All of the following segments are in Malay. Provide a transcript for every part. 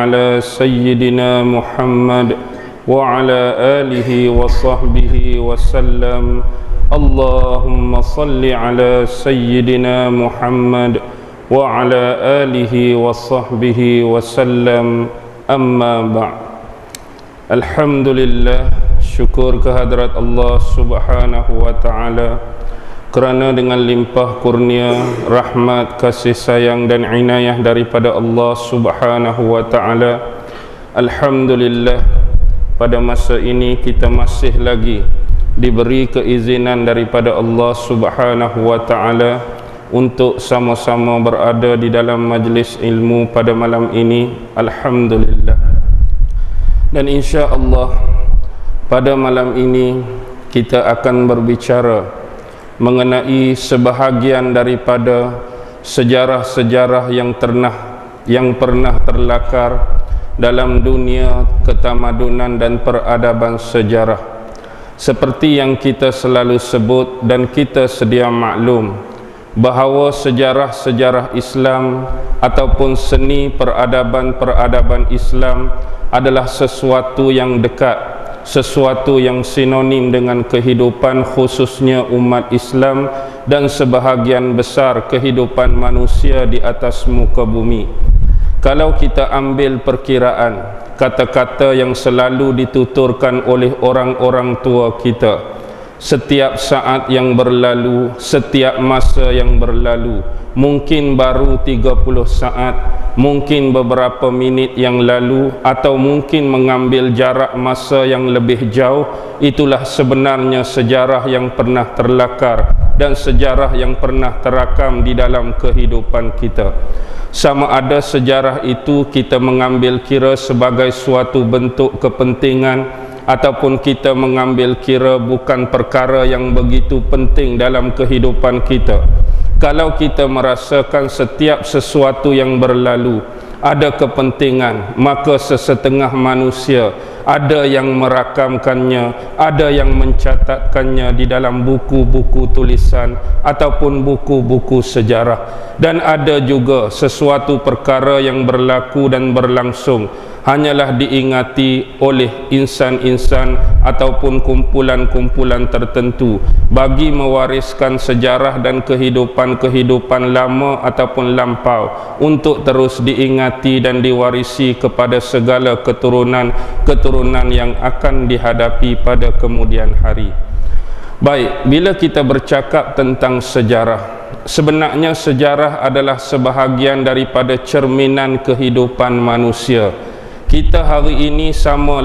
على سيدنا محمد وعلى آله وصحبه وسلم. اللهم صل على سيدنا محمد وعلى آله وصحبه وسلم. أما بعد. Alhamdulillah, syukur kehadrat Allah Subhanahu wa ta'ala kerana dengan limpah kurnia, rahmat, kasih sayang dan inayah daripada Allah Subhanahu wa ta'ala, alhamdulillah, pada masa ini kita masih lagi diberi keizinan daripada Allah Subhanahu wa ta'ala untuk sama-sama berada di dalam majlis ilmu pada malam ini. Alhamdulillah. Dan insya-Allah pada malam ini kita akan berbicara mengenai sebahagian daripada sejarah-sejarah yang pernah terlakar dalam dunia ketamadunan dan peradaban sejarah. Seperti yang kita selalu sebut dan kita sedia maklum, bahawa sejarah-sejarah Islam ataupun seni peradaban Islam adalah sesuatu yang dekat, sesuatu yang sinonim dengan kehidupan khususnya umat Islam dan sebahagian besar kehidupan manusia di atas muka bumi. Kalau kita ambil perkiraan kata-kata yang selalu dituturkan oleh orang-orang tua kita, setiap saat yang berlalu, setiap masa yang berlalu, mungkin baru 30 saat, mungkin beberapa minit yang lalu, atau mungkin mengambil jarak masa yang lebih jauh, itulah sebenarnya sejarah yang pernah terlakar dan sejarah yang pernah terakam di dalam kehidupan kita. Sama ada sejarah itu kita mengambil kira sebagai suatu bentuk kepentingan, ataupun kita mengambil kira bukan perkara yang begitu penting dalam kehidupan kita. Kalau kita merasakan setiap sesuatu yang berlalu ada kepentingan, maka sesetengah manusia ada yang merakamkannya, ada yang mencatatkannya di dalam buku-buku tulisan ataupun buku-buku sejarah. Dan ada juga sesuatu perkara yang berlaku dan berlangsung hanyalah diingati oleh insan-insan ataupun kumpulan-kumpulan tertentu bagi mewariskan sejarah dan kehidupan-kehidupan lama ataupun lampau untuk terus diingati dan diwarisi kepada segala keturunan yang akan dihadapi pada kemudian hari. Baik, bila kita bercakap tentang sejarah, sebenarnya sejarah adalah sebahagian daripada cerminan kehidupan manusia. Kita hari ini sama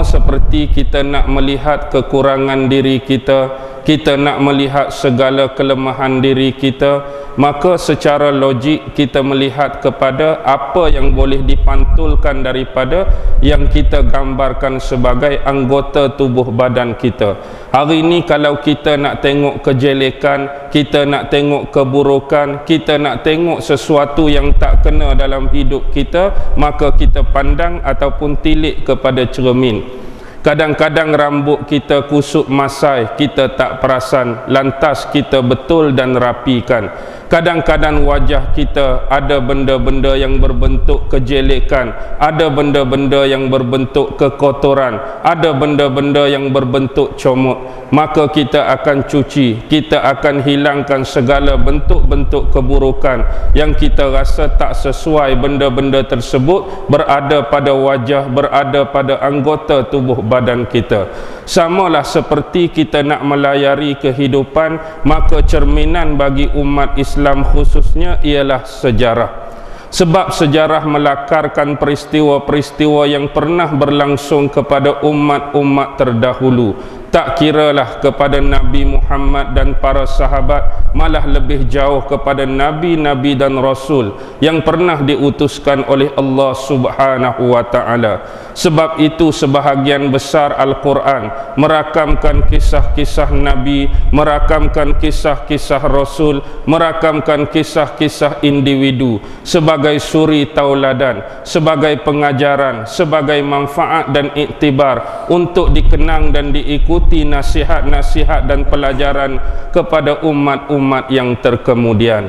seperti kita nak melihat kekurangan diri kita, kita nak melihat segala kelemahan diri kita, maka secara logik kita melihat kepada apa yang boleh dipantulkan daripada yang kita gambarkan sebagai anggota tubuh badan kita. Hari ini kalau kita nak tengok kejelekan, kita nak tengok keburukan, kita nak tengok sesuatu yang tak kena dalam hidup kita, maka kita pandang ataupun tilik kepada cermin. Kadang-kadang rambut kita kusut masai, kita tak perasan, lantas kita betul dan rapikan. Kadang-kadang wajah kita ada benda-benda yang berbentuk kejelekan, ada benda-benda yang berbentuk kekotoran, ada benda-benda yang berbentuk comot. Maka kita akan cuci, kita akan hilangkan segala bentuk-bentuk keburukan yang kita rasa tak sesuai benda-benda tersebut berada pada wajah, berada pada anggota tubuh badan kita. Samalah seperti kita nak melayari kehidupan, maka cerminan bagi umat Islam khususnya ialah sejarah. Sebab sejarah melakarkan peristiwa-peristiwa yang pernah berlangsung kepada umat-umat terdahulu. Tak kiralah kepada Nabi Muhammad dan para sahabat, malah lebih jauh kepada Nabi-Nabi dan Rasul yang pernah diutuskan oleh Allah Subhanahu wa ta'ala. Sebab itu sebahagian besar Al-Quran merakamkan kisah-kisah Nabi, merakamkan kisah-kisah Rasul, merakamkan kisah-kisah individu sebagai suri tauladan, sebagai pengajaran, sebagai manfaat dan iktibar untuk dikenang dan diikuti nasihat-nasihat dan pelajaran kepada umat-umat yang terkemudian.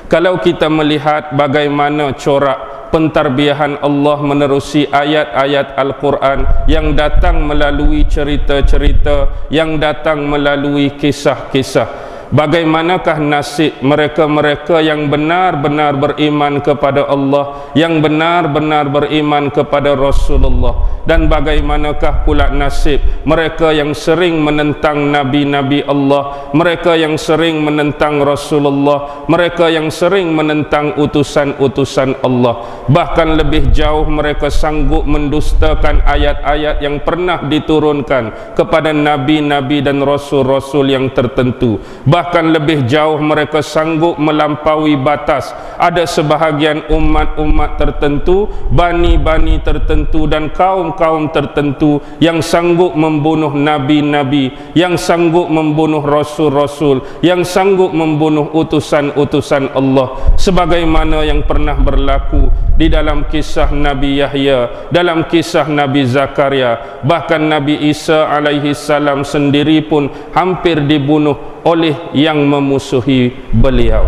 Kalau kita melihat bagaimana corak pentarbiahan Allah menerusi ayat-ayat Al-Quran yang datang melalui cerita-cerita, yang datang melalui kisah-kisah. Bagaimanakah nasib mereka-mereka yang benar-benar beriman kepada Allah, yang benar-benar beriman kepada Rasulullah, dan bagaimanakah pula nasib mereka yang sering menentang Nabi-Nabi Allah, mereka yang sering menentang Rasulullah, mereka yang sering menentang utusan-utusan Allah. Bahkan lebih jauh mereka sanggup mendustakan ayat-ayat yang pernah diturunkan kepada Nabi-Nabi dan Rasul-Rasul yang tertentu. Bahkan lebih jauh mereka sanggup melampaui batas. Ada sebahagian umat-umat tertentu, bani-bani tertentu dan kaum-kaum tertentu yang sanggup membunuh nabi-nabi, yang sanggup membunuh rasul-rasul, yang sanggup membunuh utusan-utusan Allah, sebagaimana yang pernah berlaku di dalam kisah Nabi Yahya, dalam kisah Nabi Zakaria. Bahkan Nabi Isa alaihi salam sendiri pun hampir dibunuh oleh yang memusuhi beliau.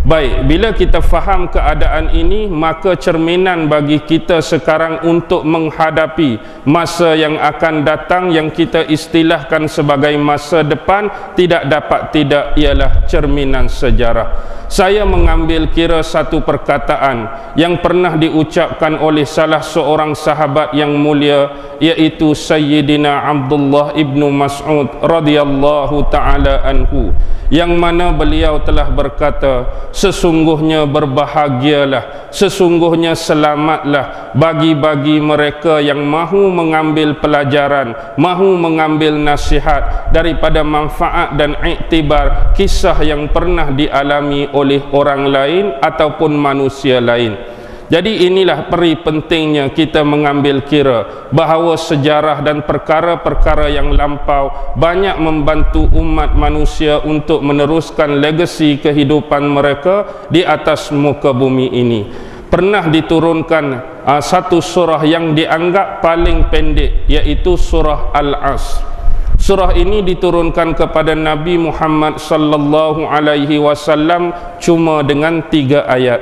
Baik, bila kita faham keadaan ini, maka cerminan bagi kita sekarang untuk menghadapi masa yang akan datang, yang kita istilahkan sebagai masa depan, tidak dapat tidak ialah cerminan sejarah. Saya mengambil kira satu perkataan yang pernah diucapkan oleh salah seorang sahabat yang mulia, iaitu Sayyidina Abdullah ibnu Mas'ud radhiyallahu ta'ala anhu, yang mana beliau telah berkata, sesungguhnya berbahagialah, sesungguhnya selamatlah bagi mereka yang mahu mengambil pelajaran, mahu mengambil nasihat daripada manfaat dan iktibar kisah yang pernah dialami oleh orang lain ataupun manusia lain. Jadi inilah peri pentingnya kita mengambil kira bahawa sejarah dan perkara-perkara yang lampau banyak membantu umat manusia untuk meneruskan legasi kehidupan mereka di atas muka bumi ini. Pernah diturunkan satu surah yang dianggap paling pendek, iaitu surah Al-Asr. Surah ini diturunkan kepada Nabi Muhammad sallallahu alaihi wasallam cuma dengan 3 ayat.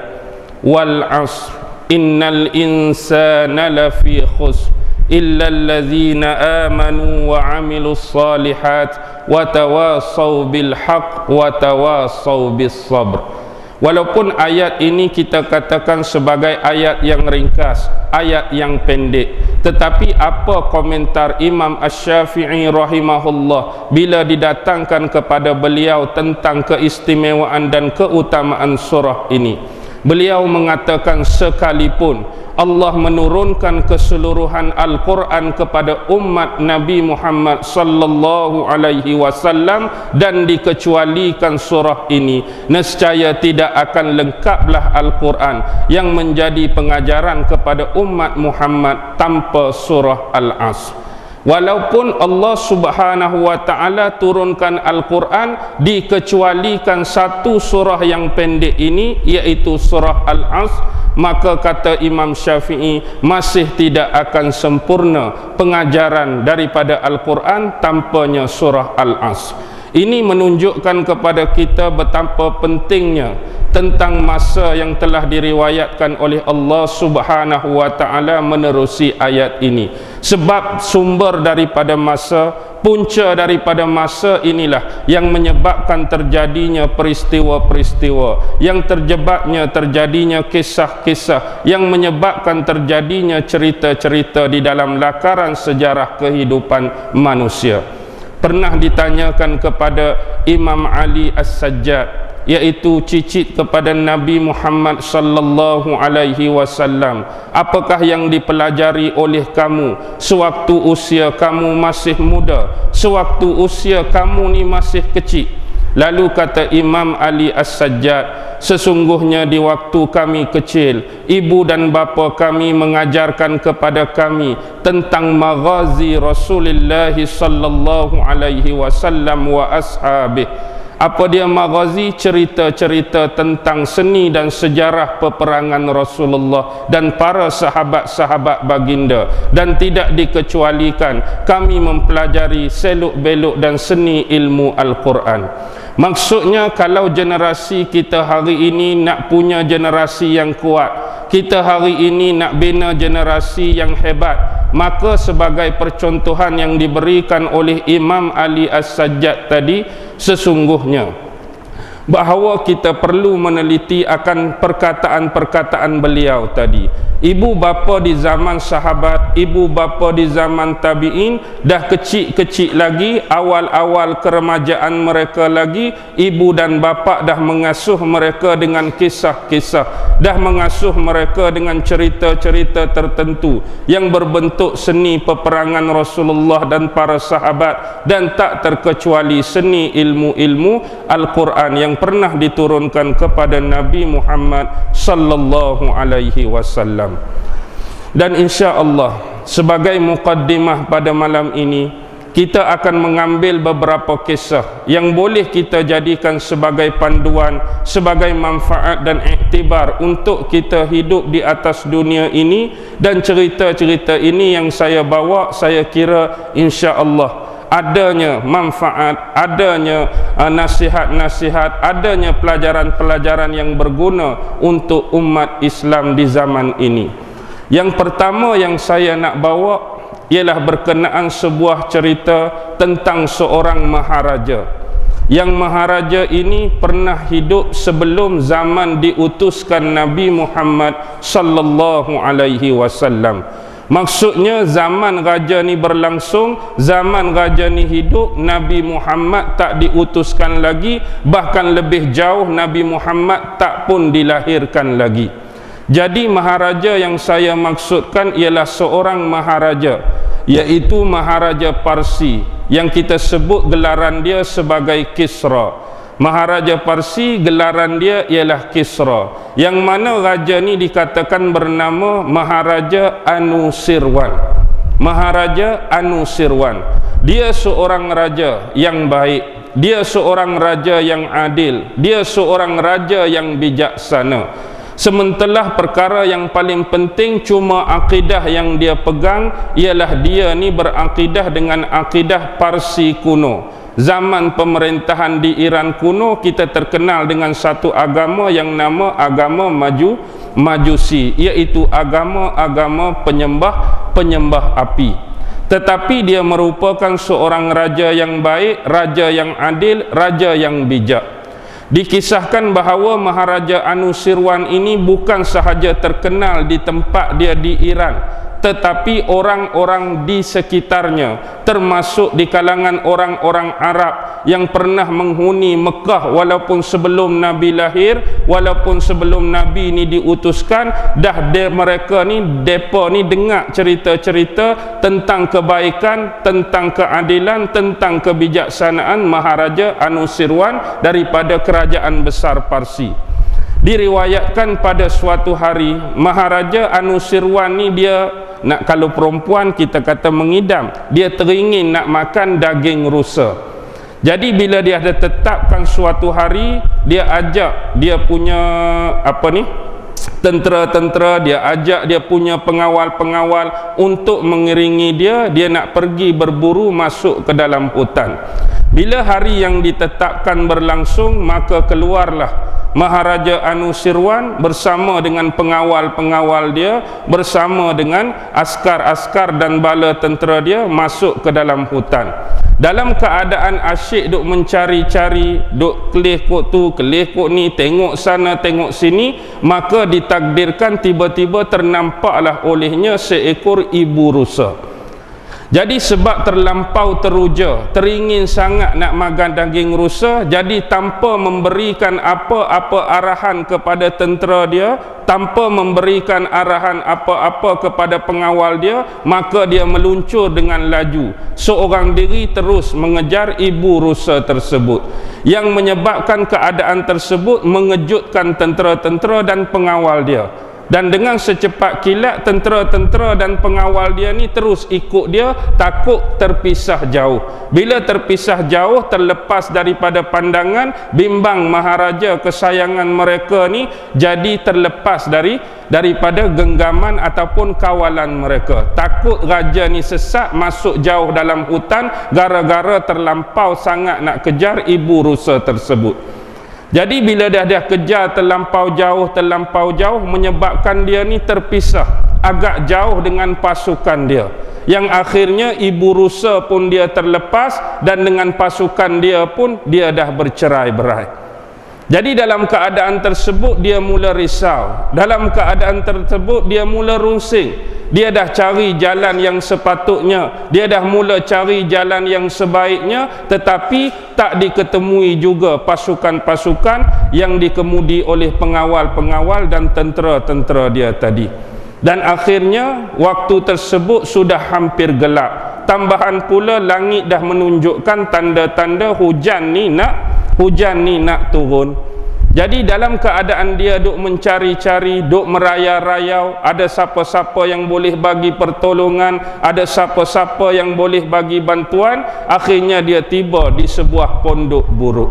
Wal 'asr innal insana lafi khusr illa allazina amanu wa 'amilus salihat wa tawasaw bil haqq wa tawasaw bis sabr. Walaupun ayat ini kita katakan sebagai ayat yang ringkas, ayat yang pendek, tetapi apa komentar Imam Asy-Syafi'i rahimahullah bila didatangkan kepada beliau tentang keistimewaan dan keutamaan surah ini? Beliau mengatakan, sekalipun Allah menurunkan keseluruhan Al-Quran kepada umat Nabi Muhammad sallallahu alaihi wasallam dan dikecualikan surah ini, nescaya tidak akan lengkaplah Al-Quran yang menjadi pengajaran kepada umat Muhammad tanpa surah Al-Asr. Walaupun Allah subhanahu wa ta'ala turunkan Al-Quran, dikecualikan satu surah yang pendek ini, iaitu surah Al-Asr, maka kata Imam Syafi'i, masih tidak akan sempurna pengajaran daripada Al-Quran tanpanya surah Al-Asr. Ini menunjukkan kepada kita betapa pentingnya tentang masa yang telah diriwayatkan oleh Allah subhanahu wa ta'ala menerusi ayat ini. Sebab sumber daripada masa, punca daripada masa inilah yang menyebabkan terjadinya peristiwa-peristiwa, yang terjadinya kisah-kisah, yang menyebabkan terjadinya cerita-cerita di dalam lakaran sejarah kehidupan manusia. Pernah ditanyakan kepada Imam Ali As-Sajjad, iaitu cicit kepada Nabi Muhammad sallallahu alaihi wasallam, apakah yang dipelajari oleh kamu sewaktu usia kamu masih muda, sewaktu usia kamu ni masih kecil? Lalu kata Imam Ali As-Sajjad, sesungguhnya di waktu kami kecil, ibu dan bapa kami mengajarkan kepada kami tentang maghazi Rasulullah sallallahu alaihi wasallam wa ashabih. Apa dia maghazi? Cerita-cerita tentang seni dan sejarah peperangan Rasulullah dan para sahabat-sahabat baginda. Dan tidak dikecualikan kami mempelajari seluk-beluk dan seni ilmu Al-Quran. Maksudnya, kalau generasi kita hari ini nak punya generasi yang kuat, kita hari ini nak bina generasi yang hebat, maka sebagai percontohan yang diberikan oleh Imam Ali As-Sajjad tadi, sesungguhnya bahawa kita perlu meneliti akan perkataan-perkataan beliau tadi. Ibu bapa di zaman sahabat, ibu bapa di zaman tabi'in dah kecil-kecil lagi, awal-awal keremajaan mereka lagi, ibu dan bapa dah mengasuh mereka dengan kisah-kisah, dah mengasuh mereka dengan cerita-cerita tertentu yang berbentuk seni peperangan Rasulullah dan para sahabat, dan tak terkecuali seni ilmu-ilmu Al-Quran yang pernah diturunkan kepada Nabi Muhammad sallallahu alaihi wasallam. Dan insya-Allah sebagai muqaddimah pada malam ini, kita akan mengambil beberapa kisah yang boleh kita jadikan sebagai panduan, sebagai manfaat dan iktibar untuk kita hidup di atas dunia ini. Dan cerita-cerita ini yang saya bawa, saya kira insya-Allah adanya manfaat, adanya nasihat-nasihat, adanya pelajaran-pelajaran yang berguna untuk umat Islam di zaman ini. Yang pertama yang saya nak bawa ialah berkenaan sebuah cerita tentang seorang maharaja. Yang maharaja ini pernah hidup sebelum zaman diutuskan Nabi Muhammad sallallahu alaihi wasallam. Maksudnya zaman raja ni berlangsung, zaman raja ni hidup, Nabi Muhammad tak diutuskan lagi, bahkan lebih jauh Nabi Muhammad tak pun dilahirkan lagi. Jadi maharaja yang saya maksudkan ialah seorang maharaja, iaitu maharaja Parsi, yang kita sebut gelaran dia sebagai Kisra. Maharaja Parsi gelaran dia ialah Kisra, yang mana raja ni dikatakan bernama Maharaja Anusirwan. Maharaja Anusirwan, dia seorang raja yang baik, dia seorang raja yang adil, dia seorang raja yang bijaksana. Sementara perkara yang paling penting cuma akidah yang dia pegang, ialah dia ni berakidah dengan akidah Parsi kuno. Zaman pemerintahan di Iran kuno, kita terkenal dengan satu agama yang nama agama Majusi, iaitu agama-agama penyembah api. Tetapi dia merupakan seorang raja yang baik, raja yang adil, raja yang bijak. Dikisahkan bahawa Maharaja Anusirwan ini bukan sahaja terkenal di tempat dia di Iran, tetapi orang-orang di sekitarnya, termasuk di kalangan orang-orang Arab yang pernah menghuni Mekah walaupun sebelum Nabi lahir, walaupun sebelum Nabi ni diutuskan, mereka ni, depa ni dengar cerita-cerita tentang kebaikan, tentang keadilan, tentang kebijaksanaan Maharaja Anusirwan daripada kerajaan besar Parsi. Diriwayatkan pada suatu hari, Maharaja Anusirwan ni dia nak, kalau perempuan kita kata mengidam, dia teringin nak makan daging rusa. Jadi bila dia ada tetapkan suatu hari, dia ajak dia punya tentera-tentera, dia ajak dia punya pengawal-pengawal untuk mengiringi dia nak pergi berburu masuk ke dalam hutan. Bila hari yang ditetapkan berlangsung, maka keluarlah Maharaja Anusirwan bersama dengan pengawal-pengawal dia, bersama dengan askar-askar dan bala tentera dia masuk ke dalam hutan. Dalam keadaan asyik duk mencari-cari, duk kelih-kok tu, kelih-kok ni, tengok sana, tengok sini, maka ditakdirkan tiba-tiba ternampaklah olehnya seekor ibu rusa. Jadi sebab terlampau teruja, teringin sangat nak makan daging rusa, jadi tanpa memberikan apa-apa arahan kepada tentera dia, tanpa memberikan arahan apa-apa kepada pengawal dia, maka dia meluncur dengan laju, seorang diri terus mengejar ibu rusa tersebut, yang menyebabkan keadaan tersebut mengejutkan tentera-tentera dan pengawal dia. Dan dengan secepat kilat, tentera-tentera dan pengawal dia ni terus ikut dia, takut terpisah jauh. Bila terpisah jauh, terlepas daripada pandangan, bimbang maharaja kesayangan mereka ni jadi terlepas daripada genggaman ataupun kawalan mereka. Takut raja ni sesat masuk jauh dalam hutan gara-gara terlampau sangat nak kejar ibu rusa tersebut. Jadi bila dah kejar terlampau jauh menyebabkan dia ni terpisah agak jauh dengan pasukan dia, yang akhirnya ibu rusa pun dia terlepas, dan dengan pasukan dia pun dia dah bercerai-berai. Jadi dalam keadaan tersebut dia mula risau, dalam keadaan tersebut dia mula rungsing. Dia dah cari jalan yang sepatutnya, dia dah mula cari jalan yang sebaiknya, tetapi tak diketemui juga pasukan-pasukan yang dikemudi oleh pengawal-pengawal dan tentera-tentera dia tadi. Dan akhirnya waktu tersebut sudah hampir gelap. Tambahan pula langit dah menunjukkan tanda-tanda hujan ni nak turun. Jadi dalam keadaan dia duk mencari-cari, duk merayau-rayau, ada siapa-siapa yang boleh bagi pertolongan, ada siapa-siapa yang boleh bagi bantuan, akhirnya dia tiba di sebuah pondok buruk.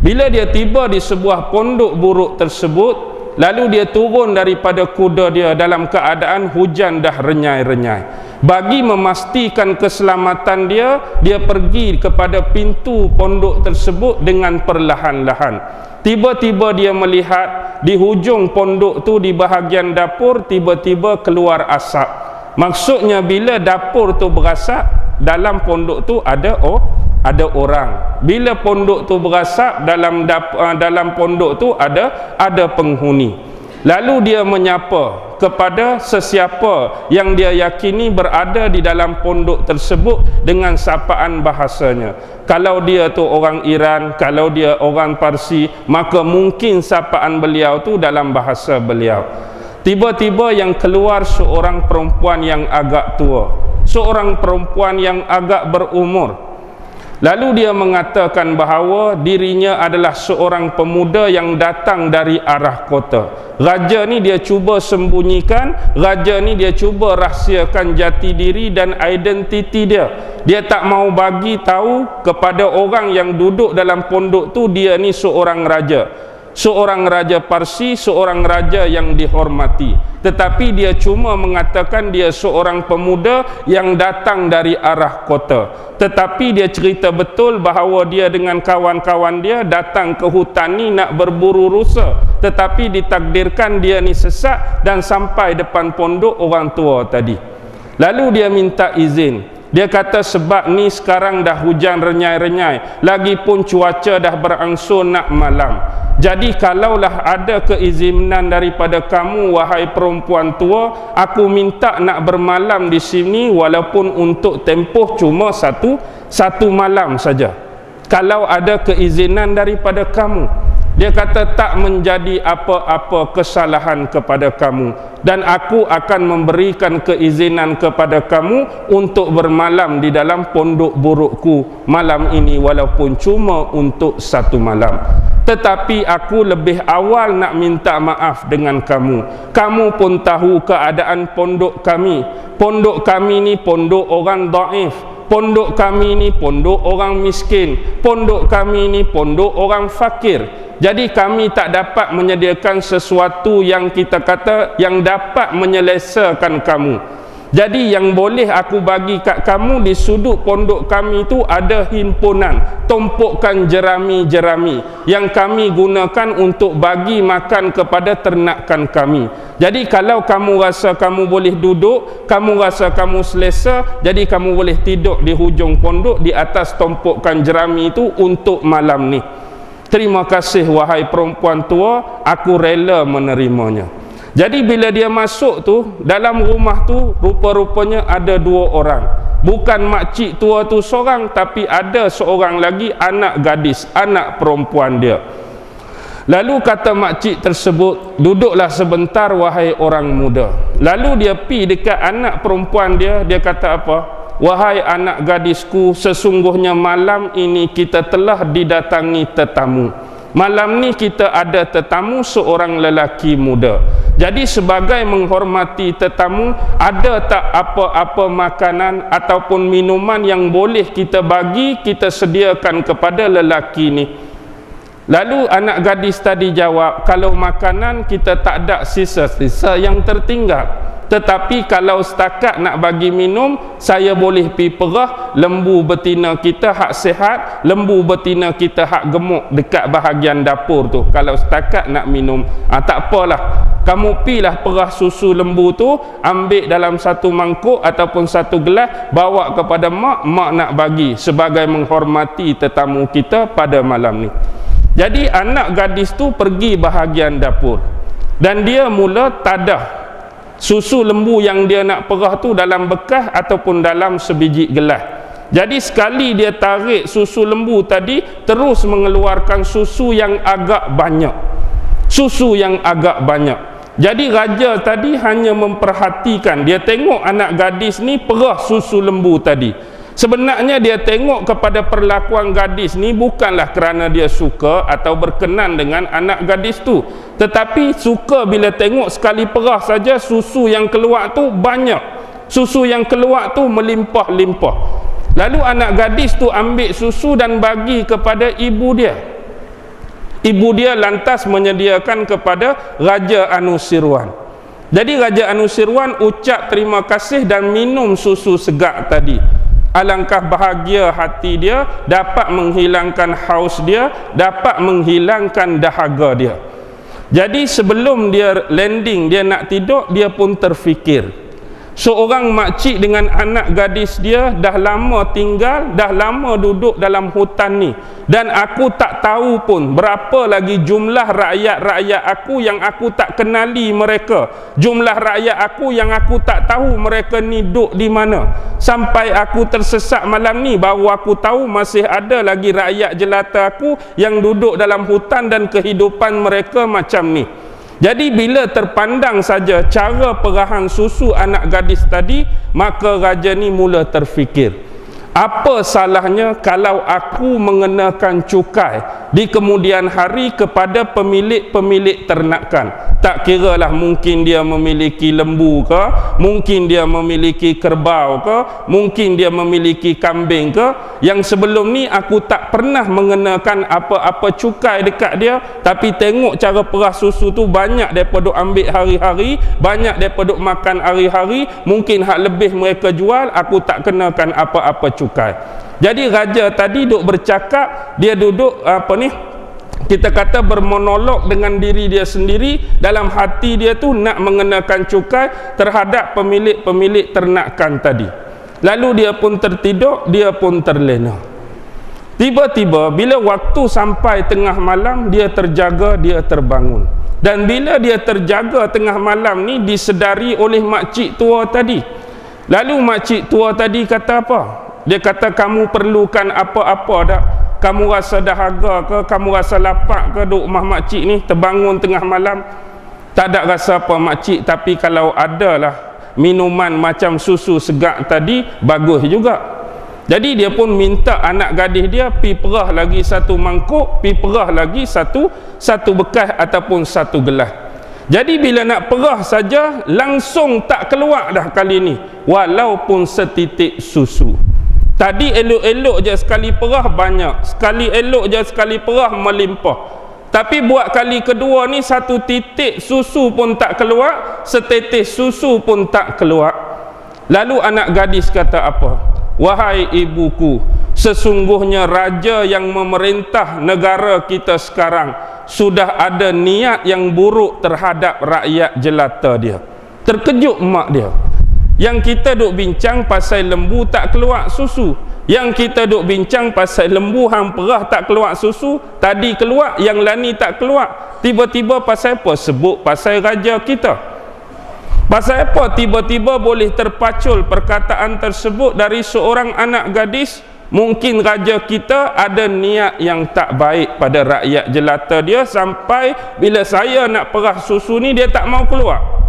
Bila dia tiba di sebuah pondok buruk tersebut, lalu dia turun daripada kuda dia dalam keadaan hujan dah renyai-renyai. Bagi memastikan keselamatan dia, dia pergi kepada pintu pondok tersebut dengan perlahan-lahan. Tiba-tiba dia melihat di hujung pondok tu, di bahagian dapur, tiba-tiba keluar asap. Maksudnya bila dapur tu berasap, dalam pondok tu ada orang. Bila pondok tu berasap, dalam pondok tu ada penghuni. Lalu dia menyapa kepada sesiapa yang dia yakini berada di dalam pondok tersebut dengan sapaan bahasanya. Kalau dia tu orang Iran, kalau dia orang Parsi, maka mungkin sapaan beliau tu dalam bahasa beliau. Tiba-tiba yang keluar seorang perempuan yang agak tua, seorang perempuan yang agak berumur. Lalu dia mengatakan bahawa dirinya adalah seorang pemuda yang datang dari arah kota. Raja ni dia cuba sembunyikan, raja ni dia cuba rahsiakan jati diri dan identiti dia. Dia tak mau bagi tahu kepada orang yang duduk dalam pondok tu dia ni seorang raja. Seorang raja Parsi, seorang raja yang dihormati. Tetapi dia cuma mengatakan dia seorang pemuda yang datang dari arah kota. Tetapi dia cerita betul bahawa dia dengan kawan-kawan dia datang ke hutan ni nak berburu rusa. Tetapi ditakdirkan dia ni sesat dan sampai depan pondok orang tua tadi. Lalu dia minta izin. Dia kata sebab ni sekarang dah hujan renyai-renyai, lagipun cuaca dah berangsur nak malam. Jadi kalaulah ada keizinan daripada kamu wahai perempuan tua, aku minta nak bermalam di sini walaupun untuk tempoh cuma satu malam saja. Kalau ada keizinan daripada kamu. Dia kata tak menjadi apa-apa kesalahan kepada kamu, dan aku akan memberikan keizinan kepada kamu untuk bermalam di dalam pondok burukku malam ini walaupun cuma untuk satu malam. Tetapi aku lebih awal nak minta maaf dengan kamu. Kamu pun tahu keadaan pondok kami. Pondok kami ni pondok orang dhaif. Pondok kami ni pondok orang miskin. Pondok kami ni pondok orang fakir. Jadi kami tak dapat menyediakan sesuatu yang kita kata yang dapat menyelesaikan kamu. Jadi yang boleh aku bagi kat kamu, di sudut pondok kami tu ada himpunan, tumpukan jerami-jerami yang kami gunakan untuk bagi makan kepada ternakan kami. Jadi kalau kamu rasa kamu boleh duduk, kamu rasa kamu selesa, jadi kamu boleh tidur di hujung pondok di atas tumpukan jerami itu untuk malam ni. Terima kasih wahai perempuan tua, aku rela menerimanya. Jadi bila dia masuk tu, dalam rumah tu rupa-rupanya ada dua orang. Bukan makcik tua tu seorang, tapi ada seorang lagi anak gadis, anak perempuan dia. Lalu kata makcik tersebut, duduklah sebentar wahai orang muda. Lalu dia pi dekat anak perempuan dia, dia kata apa? Wahai anak gadisku, sesungguhnya malam ini kita telah didatangi tetamu. Malam ni kita ada tetamu seorang lelaki muda. Jadi sebagai menghormati tetamu, ada tak apa-apa makanan ataupun minuman yang boleh kita bagi, kita sediakan kepada lelaki ni? Lalu anak gadis tadi jawab, kalau makanan kita tak ada sisa-sisa yang tertinggal. tetapi kalau setakat nak bagi minum, saya boleh pi perah lembu betina kita hak sihat, lembu betina kita hak gemuk dekat bahagian dapur tu. Kalau setakat nak minum, tak apalah, kamu pilah perah susu lembu tu, ambil dalam satu mangkuk ataupun satu gelas, bawa kepada mak nak bagi sebagai menghormati tetamu kita pada malam ni. Jadi anak gadis tu pergi bahagian dapur dan dia mula tadah susu lembu yang dia nak perah tu dalam bekas ataupun dalam sebiji gelas. Jadi sekali dia tarik susu lembu tadi, terus mengeluarkan susu yang agak banyak. Susu yang agak banyak. Jadi raja tadi hanya memperhatikan, dia tengok anak gadis ni perah susu lembu tadi. Sebenarnya dia tengok kepada perlakuan gadis ni bukanlah kerana dia suka atau berkenan dengan anak gadis tu, tetapi suka bila tengok sekali perah saja susu yang keluar tu banyak, susu yang keluar tu melimpah-limpah. Lalu anak gadis tu ambil susu dan bagi kepada ibu dia. Ibu dia lantas menyediakan kepada Raja Anusirwan. Jadi Raja Anusirwan ucap terima kasih dan minum susu segar tadi. Alangkah bahagia hati dia, dapat menghilangkan haus dia, dapat menghilangkan dahaga dia. Jadi sebelum dia landing, dia nak tidur, dia pun terfikir. Seorang makcik dengan anak gadis dia dah lama tinggal, dah lama duduk dalam hutan ni, dan aku tak tahu pun berapa lagi jumlah rakyat-rakyat aku yang aku tak kenali mereka, jumlah rakyat aku yang aku tak tahu mereka ni duduk di mana. Sampai aku tersesat malam ni, baru aku tahu masih ada lagi rakyat jelata aku yang duduk dalam hutan dan kehidupan mereka macam ni. Jadi bila terpandang saja cara perahan susu anak gadis tadi, maka raja ni mula terfikir, apa salahnya kalau aku mengenakan cukai di kemudian hari kepada pemilik-pemilik ternakan. Tak kiralah mungkin dia memiliki lembu ke, mungkin dia memiliki kerbau ke, mungkin dia memiliki kambing ke, yang sebelum ni aku tak pernah mengenakan apa-apa cukai dekat dia, tapi tengok cara perah susu tu banyak daripada ambil hari-hari, banyak daripada makan hari-hari, mungkin hak lebih mereka jual, aku tak kenakan apa-apa cukai. Jadi raja tadi duk bercakap, dia duduk kita kata bermonolog dengan diri dia sendiri, dalam hati dia tu nak mengenakan cukai terhadap pemilik-pemilik ternakan tadi. Lalu dia pun tertidur, dia pun terlena. Tiba-tiba bila waktu sampai tengah malam, dia terjaga, dia terbangun. Dan bila dia terjaga tengah malam ni, disedari oleh makcik tua tadi. Lalu makcik tua tadi kata apa? Dia kata, kamu perlukan apa-apa tak? Kamu rasa dahaga ke? Kamu rasa lapar ke duk rumah makcik ni? Terbangun tengah malam. Tak ada rasa apa makcik, tapi kalau adalah minuman macam susu segar tadi, bagus juga. Jadi dia pun minta anak gadis dia pi perah lagi satu mangkuk, pi perah lagi satu bekas ataupun satu gelas. Jadi bila nak perah saja, langsung tak keluar dah kali ni, walaupun setitik susu. Tadi elok-elok je sekali perah banyak, sekali elok je sekali perah melimpah. Tapi buat kali kedua ni satu titik susu pun tak keluar, setetes susu pun tak keluar. Lalu anak gadis kata apa? Wahai ibuku, sesungguhnya raja yang memerintah negara kita sekarang sudah ada niat yang buruk terhadap rakyat jelata dia. Terkejut mak dia. Yang kita duk bincang pasal lembu tak keluar susu, yang kita duk bincang pasal lembu hang perah tak keluar susu, tadi keluar, yang lani tak keluar. Tiba-tiba pasal apa? Sebut pasal raja kita. Pasal apa tiba-tiba boleh terpacul perkataan tersebut dari seorang anak gadis? Mungkin raja kita ada niat yang tak baik pada rakyat jelata dia, sampai bila saya nak perah susu ni dia tak mau keluar.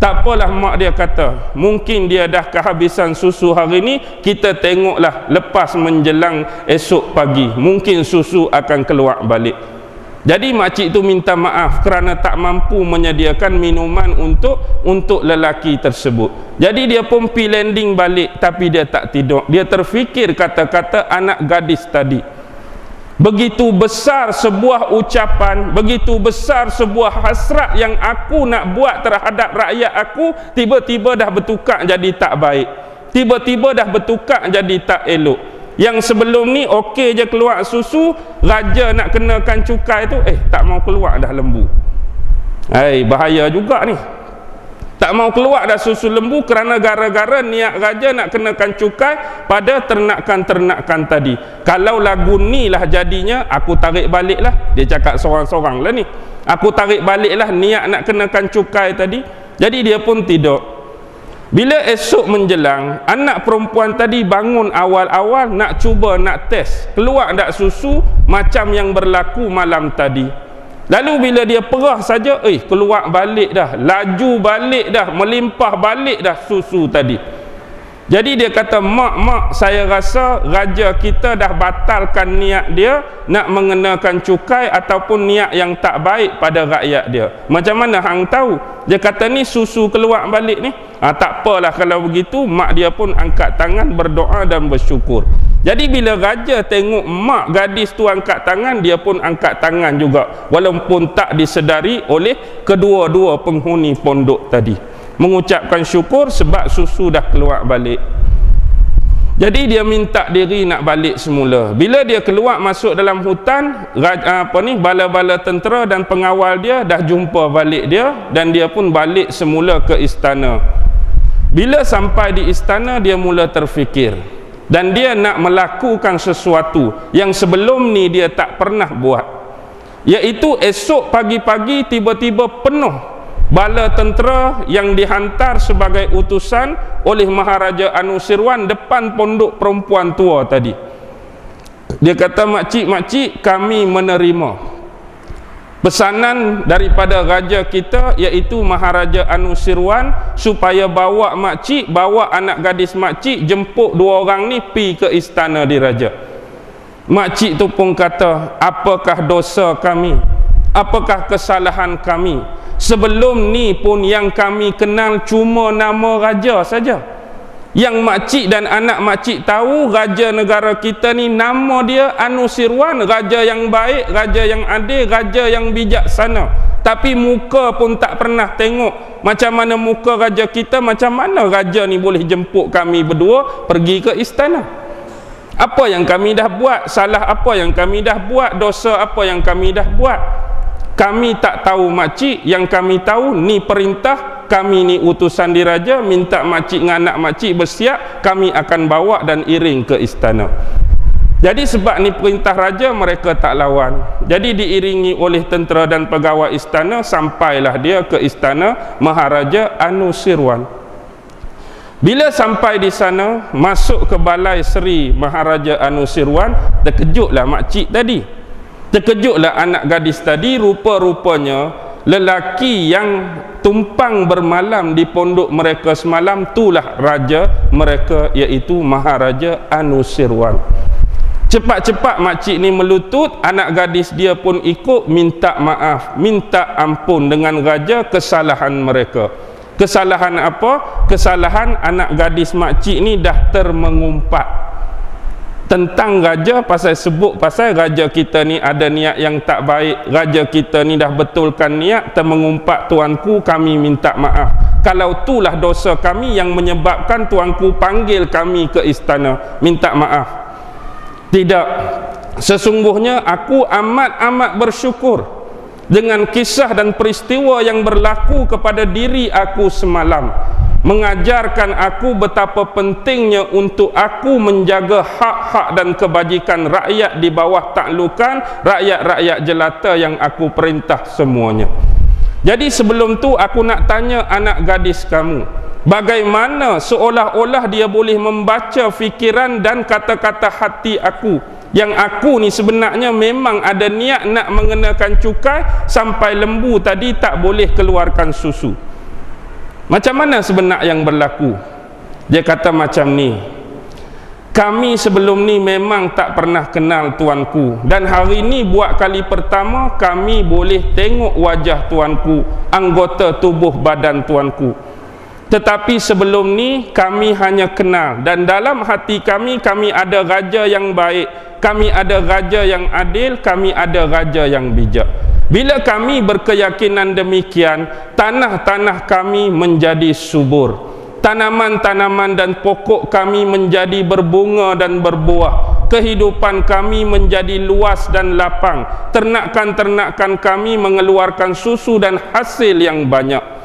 Tak apalah, mak dia kata, mungkin dia dah kehabisan susu hari ni, kita tengoklah lepas menjelang esok pagi, mungkin susu akan keluar balik. Jadi makcik tu minta maaf kerana tak mampu menyediakan minuman untuk lelaki tersebut. Jadi dia pun pi landing balik, tapi dia tak tidur. Dia terfikir kata-kata anak gadis tadi. begitu besar sebuah ucapan, begitu besar sebuah hasrat yang aku nak buat terhadap rakyat aku, tiba-tiba dah bertukar jadi tak baik, tiba-tiba dah bertukar jadi tak elok. Yang sebelum ni okey je keluar susu, raja nak kenakan cukai tu, tak mau keluar dah lembu. Bahaya juga ni. Tak mau keluar dah susu lembu kerana gara-gara niat raja nak kenakan cukai pada ternakan-ternakan tadi. Kalau lagu ni lah jadinya, aku tarik balik lah. Dia cakap sorang-sorang lah ni, aku tarik balik lah niat nak kenakan cukai tadi. Jadi dia pun tidur. Bila esok menjelang, anak perempuan tadi bangun awal-awal nak cuba nak test keluar tak susu macam yang berlaku malam tadi. Lalu bila dia perah saja, keluar balik dah, laju balik dah, melimpah balik dah susu tadi. Jadi dia kata, mak, saya rasa raja kita dah batalkan niat dia nak mengenakan cukai ataupun niat yang tak baik pada rakyat dia. Macam mana hang tahu? Dia kata, ni susu keluar balik ni. Tak apalah kalau begitu. Mak dia pun angkat tangan berdoa dan bersyukur. Jadi bila raja tengok mak gadis tu angkat tangan, dia pun angkat tangan juga, walaupun tak disedari oleh kedua-dua penghuni pondok tadi, mengucapkan syukur sebab susu dah keluar balik. Jadi dia minta diri nak balik semula. Bila dia keluar masuk dalam hutan, bala-bala tentera dan pengawal dia dah jumpa balik dia, dan dia pun balik semula ke istana. Bila sampai di istana, dia mula terfikir, dan dia nak melakukan sesuatu yang sebelum ni dia tak pernah buat, iaitu esok pagi-pagi tiba-tiba penuh bala tentera yang dihantar sebagai utusan oleh Maharaja Anusirwan depan pondok perempuan tua tadi. Dia kata, makcik, kami menerima pesanan daripada raja kita, iaitu Maharaja Anusirwan, supaya bawa makcik, bawa anak gadis makcik, jemput 2 orang ni pi ke istana diraja. Makcik tu pun kata, apakah dosa kami, apakah kesalahan kami? Sebelum ni pun yang kami kenal cuma nama raja saja. Yang makcik dan anak makcik tahu, raja negara kita ni nama dia Anusirwan, raja yang baik, raja yang adil, raja yang bijaksana. Tapi muka pun tak pernah tengok. Macam mana muka raja kita, macam mana raja ni boleh jemput kami berdua pergi ke istana? Apa yang kami dah buat? Salah apa yang kami dah buat? Dosa apa yang kami dah buat? Kami tak tahu makcik, yang kami tahu ni perintah, kami ni utusan diraja, minta makcik dengan anak makcik bersiap, kami akan bawa dan iring ke istana. Jadi sebab ni perintah raja, mereka tak lawan. Jadi diiringi oleh tentera dan pegawai istana, sampailah dia ke istana Maharaja Anusirwan. Bila sampai di sana, masuk ke balai Seri Maharaja Anusirwan, terkejutlah makcik tadi. Terkejutlah anak gadis tadi. Rupa-rupanya lelaki yang tumpang bermalam di pondok mereka semalam, itulah raja mereka, iaitu Maharaja Anusirwan. Cepat-cepat makcik ni melutut, anak gadis dia pun ikut minta maaf, minta ampun dengan raja kesalahan mereka. Kesalahan apa? Kesalahan anak gadis makcik ni dah termengumpat tentang raja, sebut pasal raja kita ni ada niat yang tak baik, raja kita ni dah betulkan niat, termengumpat tuanku, kami minta maaf. Kalau itulah dosa kami yang menyebabkan tuanku panggil kami ke istana, minta maaf. Tidak, sesungguhnya aku amat-amat bersyukur dengan kisah dan peristiwa yang berlaku kepada diri aku semalam, mengajarkan aku betapa pentingnya untuk aku menjaga hak-hak dan kebajikan rakyat di bawah taklukan rakyat-rakyat jelata yang aku perintah semuanya. Jadi sebelum tu aku nak tanya anak gadis kamu, bagaimana seolah-olah dia boleh membaca fikiran dan kata-kata hati aku, yang aku ni sebenarnya memang ada niat nak mengenakan cukai sampai lembu tadi tak boleh keluarkan susu. Macam mana sebenar yang berlaku? Dia kata macam ni, kami sebelum ni memang tak pernah kenal tuanku, dan hari ni buat kali pertama kami boleh tengok wajah tuanku, anggota tubuh badan tuanku. Tetapi sebelum ni kami hanya kenal, dan dalam hati kami ada raja yang baik, kami ada raja yang adil, kami ada raja yang bijak. Bila kami berkeyakinan demikian, tanah-tanah kami menjadi subur, tanaman-tanaman dan pokok kami menjadi berbunga dan berbuah, kehidupan kami menjadi luas dan lapang, ternakan-ternakan kami mengeluarkan susu dan hasil yang banyak.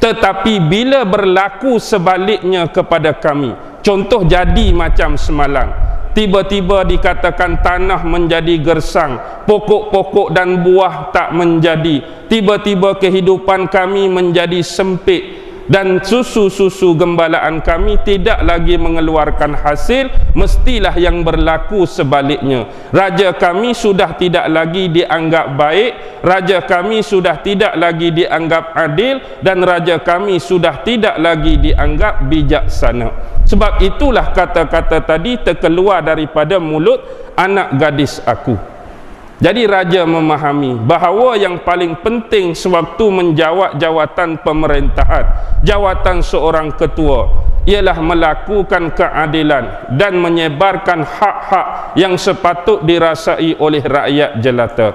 Tetapi bila berlaku sebaliknya kepada kami, contoh jadi macam semalam, tiba-tiba dikatakan tanah menjadi gersang, pokok-pokok dan buah tak menjadi, tiba-tiba kehidupan kami menjadi sempit, dan susu-susu gembalaan kami tidak lagi mengeluarkan hasil, mestilah yang berlaku sebaliknya. Raja kami sudah tidak lagi dianggap baik, raja kami sudah tidak lagi dianggap adil, dan raja kami sudah tidak lagi dianggap bijaksana. Sebab itulah kata-kata tadi terkeluar daripada mulut anak gadis aku. Jadi raja memahami bahawa yang paling penting sewaktu menjawat jawatan pemerintahan, jawatan seorang ketua, ialah melakukan keadilan dan menyebarkan hak-hak yang sepatut dirasai oleh rakyat jelata.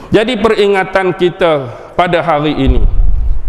Jadi peringatan kita pada hari ini,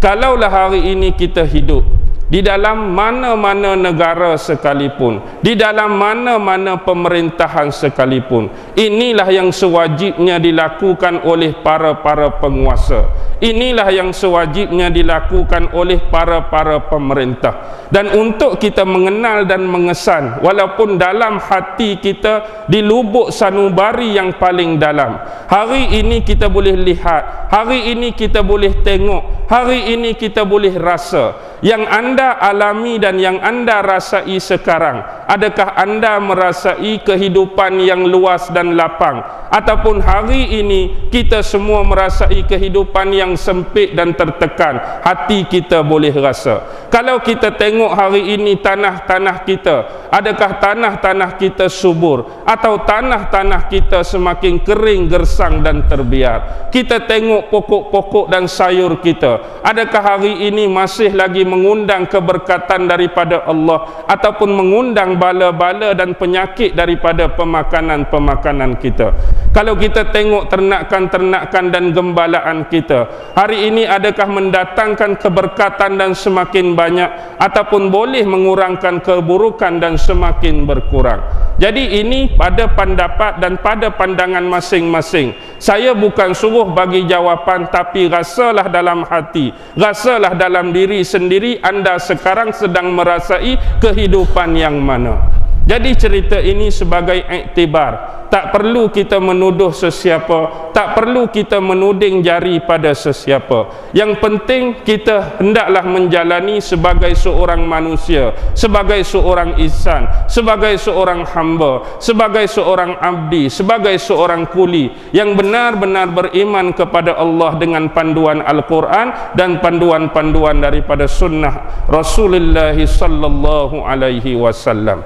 kalaulah hari ini kita hidup di dalam mana-mana negara sekalipun, di dalam mana-mana pemerintahan sekalipun, inilah yang sewajibnya dilakukan oleh para penguasa, inilah yang sewajibnya dilakukan oleh para pemerintah. Dan untuk kita mengenal dan mengesan, walaupun dalam hati kita di lubuk sanubari yang paling dalam, hari ini kita boleh lihat, hari ini kita boleh tengok, hari ini kita boleh rasa. Yang anda alami dan yang anda rasai sekarang, adakah anda merasai kehidupan yang luas dan lapang, ataupun hari ini kita semua merasai kehidupan yang sempit dan tertekan? Hati kita boleh rasa. Kalau kita tengok hari ini tanah-tanah kita, adakah tanah-tanah kita subur, atau tanah-tanah kita semakin kering, gersang dan terbiar? Kita tengok pokok-pokok dan sayur kita, adakah hari ini masih lagi mengundang keberkatan daripada Allah, ataupun mengundang bala-bala dan penyakit daripada pemakanan-pemakanan kita? Kalau kita tengok ternakan-ternakan dan gembalaan kita, hari ini adakah mendatangkan keberkatan dan semakin banyak, ataupun boleh mengurangkan keburukan dan semakin berkurang? Jadi ini pada pendapat dan pada pandangan masing-masing. Saya bukan suruh bagi jawapan, tapi rasalah dalam hati, rasalah dalam diri sendiri, anda sekarang sedang merasai kehidupan yang mana. Jadi cerita ini sebagai iktibar, tak perlu kita menuduh sesiapa, tak perlu kita menuding jari pada sesiapa. Yang penting kita hendaklah menjalani sebagai seorang manusia, sebagai seorang insan, sebagai seorang hamba, sebagai seorang abdi, sebagai seorang kuli yang benar-benar beriman kepada Allah dengan panduan Al-Quran dan panduan-panduan daripada sunnah Rasulullah sallallahu alaihi wasallam.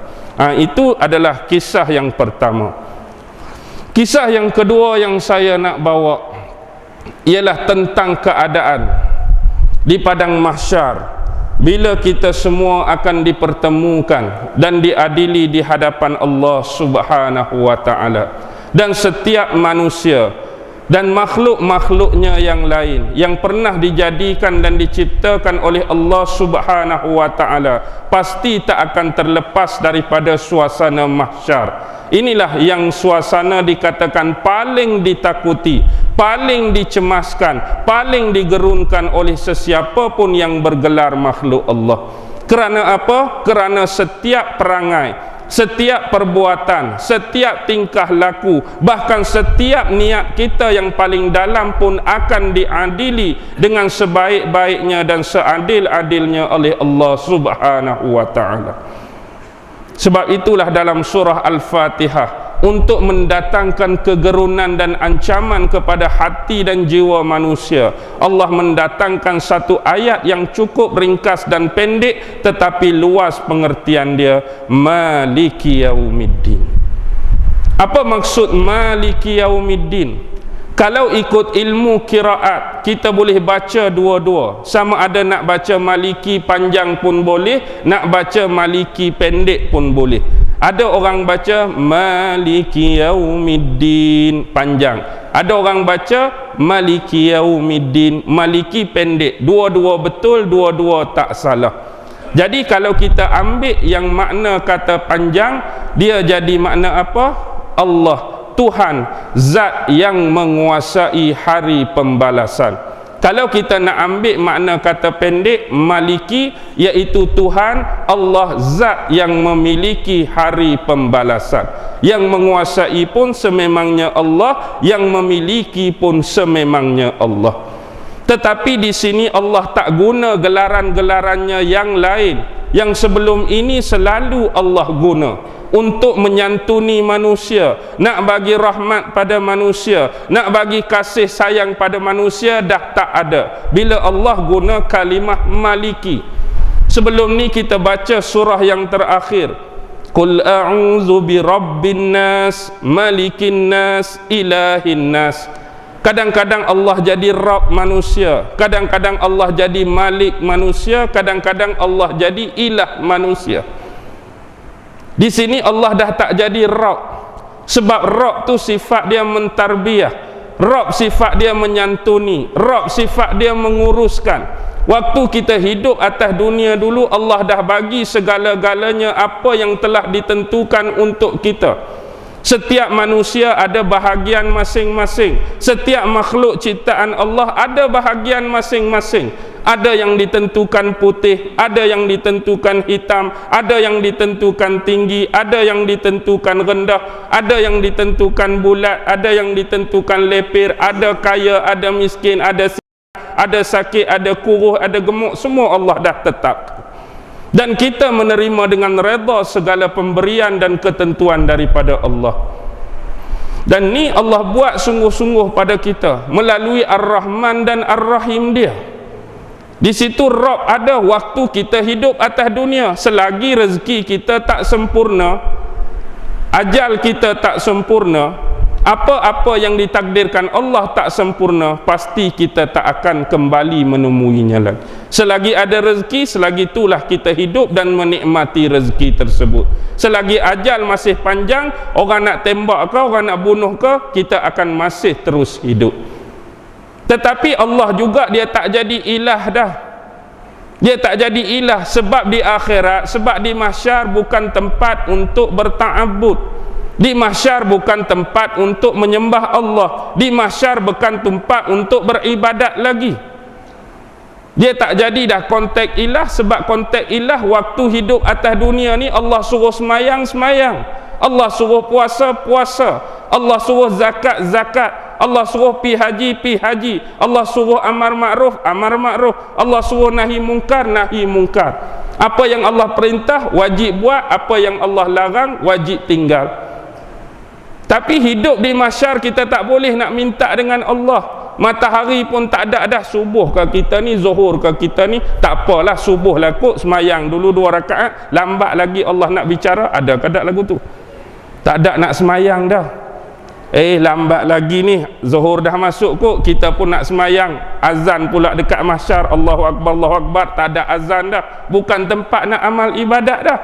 Itu adalah kisah yang pertama. Kisah yang kedua yang saya nak bawa ialah tentang keadaan di padang mahsyar, bila kita semua akan dipertemukan dan diadili di hadapan Allah Subhanahu wa taala, dan setiap manusia dan makhluk-makhluknya yang lain yang pernah dijadikan dan diciptakan oleh Allah Subhanahu wa taala pasti tak akan terlepas daripada suasana mahsyar. Inilah yang suasana dikatakan paling ditakuti, paling dicemaskan, paling digerunkan oleh sesiapa pun yang bergelar makhluk Allah. Kerana apa? Kerana setiap perangai, setiap perbuatan, setiap tingkah laku, bahkan setiap niat kita yang paling dalam pun akan diadili dengan sebaik-baiknya dan seadil-adilnya oleh Allah Subhanahu wa taala. Sebab itulah dalam surah Al-Fatihah, untuk mendatangkan kegerunan dan ancaman kepada hati dan jiwa manusia, Allah mendatangkan satu ayat yang cukup ringkas dan pendek tetapi luas pengertian dia, Maliki Yaumiddin. Apa maksud Maliki Yaumiddin? Kalau ikut ilmu qiraat, kita boleh baca dua-dua. Sama ada nak baca Maliki panjang pun boleh, nak baca Maliki pendek pun boleh. Ada orang baca Maliki Yaumiddin panjang, ada orang baca Maliki Yaumiddin Maliki pendek. Dua-dua betul, dua-dua tak salah. Jadi kalau kita ambil yang makna kata panjang, dia jadi makna apa? Allah, Tuhan, zat yang menguasai hari pembalasan. Kalau kita nak ambil makna kata pendek, Maliki, iaitu Tuhan, Allah, zat yang memiliki hari pembalasan. Yang menguasai pun sememangnya Allah, yang memiliki pun sememangnya Allah. Tetapi di sini Allah tak guna gelaran-gelarannya yang lain, yang sebelum ini selalu Allah guna untuk menyantuni manusia, nak bagi rahmat pada manusia, nak bagi kasih sayang pada manusia, dah tak ada bila Allah guna kalimah Maliki. Sebelum ni kita baca surah yang terakhir, Qul a'udzu birabbin nas, malikin nas, ilahin nas. Kadang-kadang Allah jadi Rabb manusia, kadang-kadang Allah jadi Malik manusia, kadang-kadang Allah jadi ilah manusia. Di sini Allah dah tak jadi Rabb, sebab Rabb tu sifat dia mentarbiyah, Rabb sifat dia menyantuni, Rabb sifat dia menguruskan. Waktu kita hidup atas dunia dulu, Allah dah bagi segala-galanya apa yang telah ditentukan untuk kita. Setiap manusia ada bahagian masing-masing, setiap makhluk ciptaan Allah ada bahagian masing-masing. Ada yang ditentukan putih, ada yang ditentukan hitam, ada yang ditentukan tinggi, ada yang ditentukan rendah, ada yang ditentukan bulat, ada yang ditentukan lepir, ada kaya, ada miskin, ada sakit, ada kuruh, ada gemuk, semua Allah dah tetap. Dan kita menerima dengan redha segala pemberian dan ketentuan daripada Allah. Dan ni Allah buat sungguh-sungguh pada kita melalui Ar-Rahman dan Ar-Rahim dia. Di situ Rabb ada waktu kita hidup atas dunia. Selagi rezeki kita tak sempurna, ajal kita tak sempurna, apa-apa yang ditakdirkan Allah tak sempurna, pasti kita tak akan kembali menemuinya lagi. Selagi ada rezeki, selagi itulah kita hidup dan menikmati rezeki tersebut. Selagi ajal masih panjang, orang nak tembak ke, orang nak bunuh ke, kita akan masih terus hidup. Tetapi Allah juga dia tak jadi ilah dah. Dia tak jadi ilah sebab di akhirat, sebab di mahsyar bukan tempat untuk berta'abbud. Di mahsyar bukan tempat untuk menyembah Allah. Di mahsyar bukan tempat untuk beribadat lagi. Dia tak jadi dah kontak ilah, sebab kontak ilah waktu hidup atas dunia ni Allah suruh semayang, semayang. Allah suruh puasa, puasa. Allah suruh zakat, zakat. Allah suruh pi haji, pi haji. Allah suruh amar ma'ruf, amar ma'ruf. Allah suruh nahi mungkar, nahi mungkar. Apa yang Allah perintah wajib buat, apa yang Allah larang wajib tinggal. Tapi hidup di mahsyar kita tak boleh nak minta dengan Allah. Matahari pun tak ada dah, subuh ke kita ni, zuhur ke kita ni, tak apalah, subuh lah kot, semayang dulu 2 rakaat, lambat lagi Allah nak bicara, ada ke tak lagu tu? Tak ada nak semayang dah. Lambat lagi ni, zuhur dah masuk kot, kita pun nak semayang, azan pula dekat mahsyar, Allahu Akbar, Allahu Akbar, tak ada azan dah, bukan tempat nak amal ibadat dah.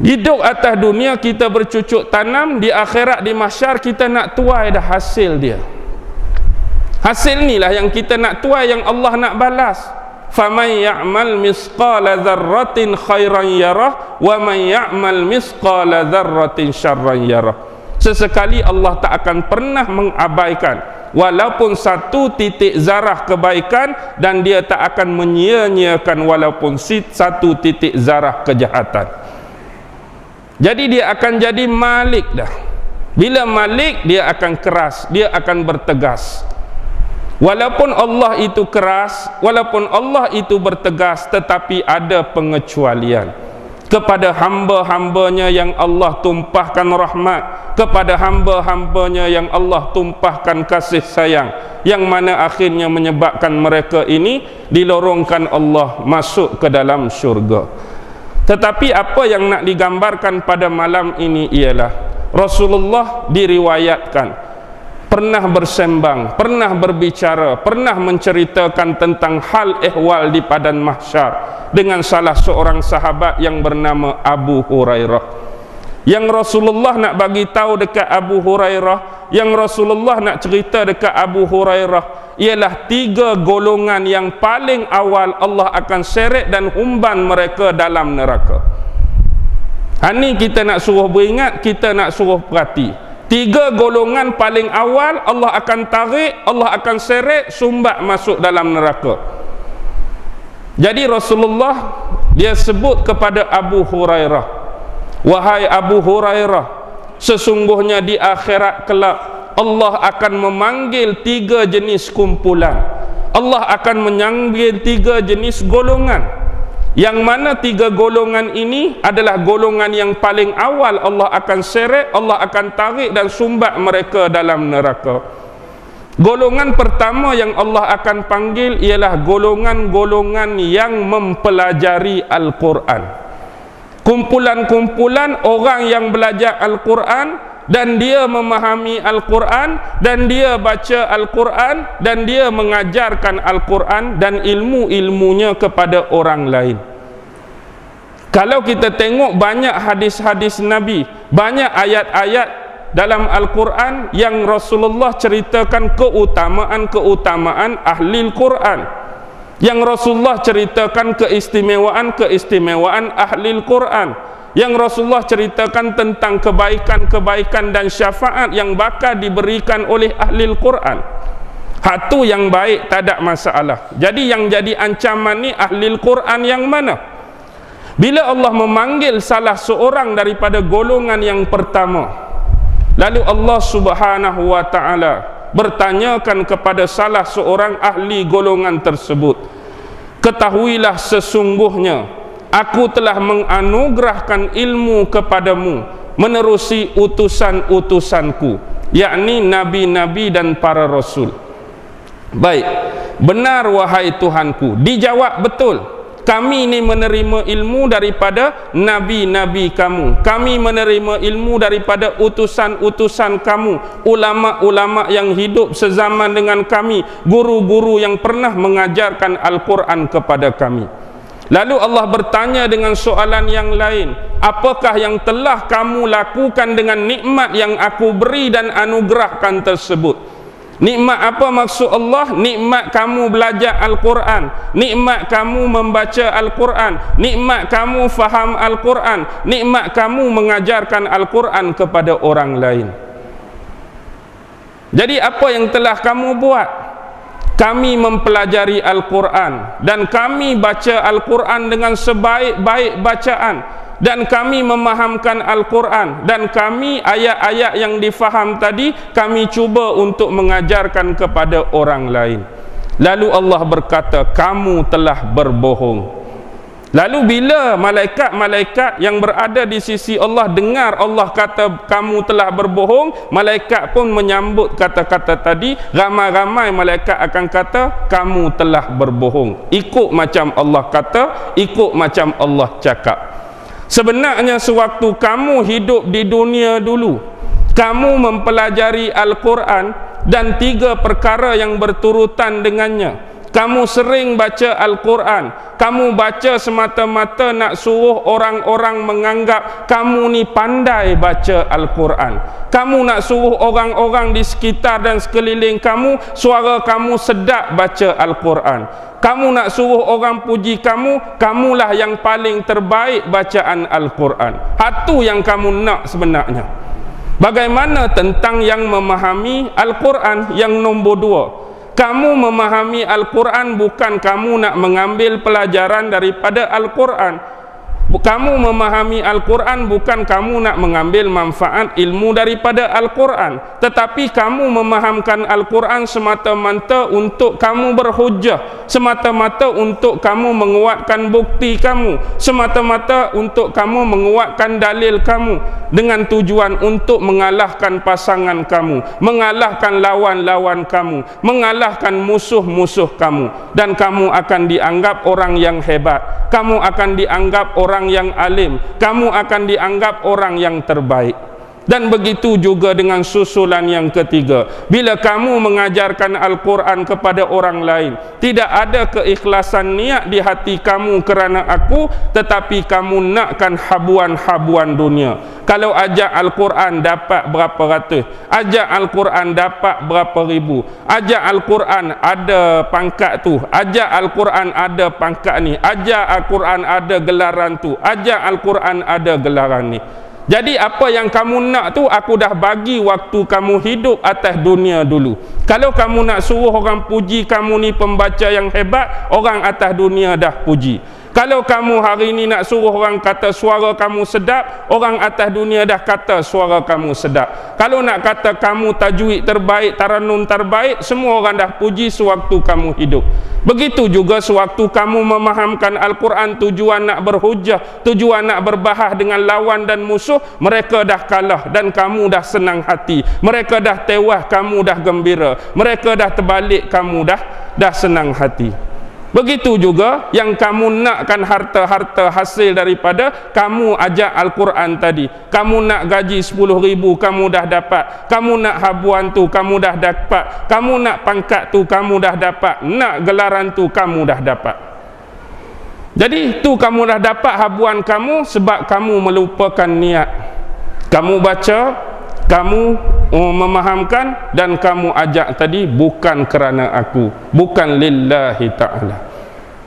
Hidup atas dunia kita bercucuk tanam, di akhirat di mahsyar kita nak tuai dah hasil dia. Hasil ni lah yang kita nak tuai, yang Allah nak balas. Faman ya'mal misqala dzarratin khairan yarah wa man ya'mal misqala dzarratin syarran yarah. Sesekali Allah tak akan pernah mengabaikan walaupun 1 titik zarah kebaikan, dan dia tak akan menyia-nyiakan walaupun 1 titik zarah kejahatan. Jadi dia akan jadi Malik dah. Bila Malik, dia akan keras, dia akan bertegas. Walaupun Allah itu keras, walaupun Allah itu bertegas, tetapi ada pengecualian. Kepada hamba-hambanya yang Allah tumpahkan rahmat, kepada hamba-hambanya yang Allah tumpahkan kasih sayang, yang mana akhirnya menyebabkan mereka ini dilorongkan Allah masuk ke dalam syurga. Tetapi apa yang nak digambarkan pada malam ini ialah Rasulullah diriwayatkan pernah bersembang, pernah berbicara, pernah menceritakan tentang hal ehwal di padang mahsyar dengan salah seorang sahabat yang bernama Abu Hurairah. Yang Rasulullah nak bagi tahu dekat Abu Hurairah, yang Rasulullah nak cerita dekat Abu Hurairah ialah 3 golongan yang paling awal Allah akan seret dan humban mereka dalam neraka. Ini kita nak suruh beringat, kita nak suruh perhati. 3 golongan paling awal Allah akan tarik, Allah akan seret, sumbat masuk dalam neraka. Jadi Rasulullah dia sebut kepada Abu Hurairah, wahai Abu Hurairah, sesungguhnya di akhirat kelak Allah akan memanggil 3 jenis kumpulan. Allah akan memanggil 3 jenis golongan. Yang mana 3 golongan ini adalah golongan yang paling awal Allah akan seret, Allah akan tarik dan sumbat mereka dalam neraka. Golongan pertama yang Allah akan panggil ialah golongan-golongan yang mempelajari Al-Quran. Kumpulan-kumpulan orang yang belajar Al-Quran dan dia memahami Al-Quran dan dia baca Al-Quran dan dia mengajarkan Al-Quran dan ilmu-ilmunya kepada orang lain. Kalau kita tengok banyak hadis-hadis Nabi, banyak ayat-ayat dalam Al-Quran yang Rasulullah ceritakan keutamaan-keutamaan ahli Al-Quran, yang Rasulullah ceritakan keistimewaan-keistimewaan ahli Al-Quran, yang Rasulullah ceritakan tentang kebaikan-kebaikan dan syafaat yang bakal diberikan oleh ahli Al-Quran. Hak tu yang baik, tak ada masalah. Jadi yang jadi ancaman ni ahli Al-Quran yang mana? Bila Allah memanggil salah seorang daripada golongan yang pertama, lalu Allah Subhanahu wa ta'ala bertanyakan kepada salah seorang ahli golongan tersebut, ketahuilah sesungguhnya aku telah menganugerahkan ilmu kepadamu menerusi utusan-utusanku, yakni nabi-nabi dan para rasul. Baik, benar wahai Tuhanku. Dijawab betul. Kami ini menerima ilmu daripada nabi-nabi kamu. Kami menerima ilmu daripada utusan-utusan kamu, ulama-ulama yang hidup sezaman dengan kami, guru-guru yang pernah mengajarkan Al-Quran kepada kami. Lalu Allah bertanya dengan soalan yang lain, apakah yang telah kamu lakukan dengan nikmat yang aku beri dan anugerahkan tersebut? Nikmat apa maksud Allah? Nikmat kamu belajar Al-Quran, nikmat kamu membaca Al-Quran, nikmat kamu faham Al-Quran, nikmat kamu mengajarkan Al-Quran kepada orang lain. Jadi apa yang telah kamu buat? Kami mempelajari Al-Quran dan kami baca Al-Quran dengan sebaik-baik bacaan, dan kami memahamkan Al-Quran, dan kami ayat-ayat yang difaham tadi kami cuba untuk mengajarkan kepada orang lain. Lalu Allah berkata, kamu telah berbohong. Lalu bila malaikat-malaikat yang berada di sisi Allah dengar Allah kata kamu telah berbohong, malaikat pun menyambut kata-kata tadi. Ramai-ramai malaikat akan kata kamu telah berbohong. Ikut macam Allah kata, ikut macam Allah cakap. Sebenarnya sewaktu kamu hidup di dunia dulu, kamu mempelajari Al-Quran dan 3 perkara yang berturutan dengannya. Kamu sering baca Al-Quran, kamu baca semata-mata nak suruh orang-orang menganggap kamu ni pandai baca Al-Quran. Kamu nak suruh orang-orang di sekitar dan sekeliling kamu, suara kamu sedap baca Al-Quran. Kamu nak suruh orang puji kamu, kamulah yang paling terbaik bacaan Al-Quran. Itu yang kamu nak sebenarnya. Bagaimana tentang yang memahami Al-Quran? Yang nombor 2, kamu memahami Al-Quran bukan kamu nak mengambil pelajaran daripada Al-Quran. Kamu memahami Al-Quran bukan kamu nak mengambil manfaat ilmu daripada Al-Quran, tetapi kamu memahamkan Al-Quran semata-mata untuk kamu berhujjah, semata-mata untuk kamu menguatkan bukti kamu, semata-mata untuk kamu menguatkan dalil kamu, dengan tujuan untuk mengalahkan pasangan kamu, mengalahkan lawan-lawan kamu, mengalahkan musuh-musuh kamu, dan kamu akan dianggap orang yang hebat, kamu akan dianggap orang yang alim, kamu akan dianggap orang yang terbaik. Dan begitu juga dengan susulan yang ketiga. Bila kamu mengajarkan Al-Quran kepada orang lain, tidak ada keikhlasan niat di hati kamu kerana aku, tetapi kamu nakkan habuan-habuan dunia. Kalau ajak Al-Quran dapat berapa ratus, ajak Al-Quran dapat berapa ribu, ajak Al-Quran ada pangkat tu, ajak Al-Quran ada pangkat ni, ajak Al-Quran ada gelaran tu, ajak Al-Quran ada gelaran ni. Jadi apa yang kamu nak tu aku dah bagi waktu kamu hidup atas dunia dulu. Kalau kamu nak suruh orang puji kamu ni pembaca yang hebat, orang atas dunia dah puji. Kalau kamu hari ni nak suruh orang kata suara kamu sedap, orang atas dunia dah kata suara kamu sedap. Kalau nak kata kamu tajwid terbaik, taranum terbaik, semua orang dah puji sewaktu kamu hidup. Begitu juga sewaktu kamu memahamkan Al-Quran, tujuan nak berhujah, tujuan nak berbahas dengan lawan dan musuh, mereka dah kalah dan kamu dah senang hati. Mereka dah tewas, kamu dah gembira. Mereka dah terbalik, kamu dah senang hati. Begitu juga yang kamu nakkan harta-harta hasil daripada kamu ajak Al-Quran tadi. Kamu nak gaji 10,000, kamu dah dapat. Kamu nak habuan tu, kamu dah dapat. Kamu nak pangkat tu, kamu dah dapat. Nak gelaran tu, kamu dah dapat. Jadi tu kamu dah dapat habuan kamu sebab kamu melupakan niat. Kamu baca, kamu memahamkan dan kamu ajak tadi bukan kerana aku, bukan lillahi ta'ala.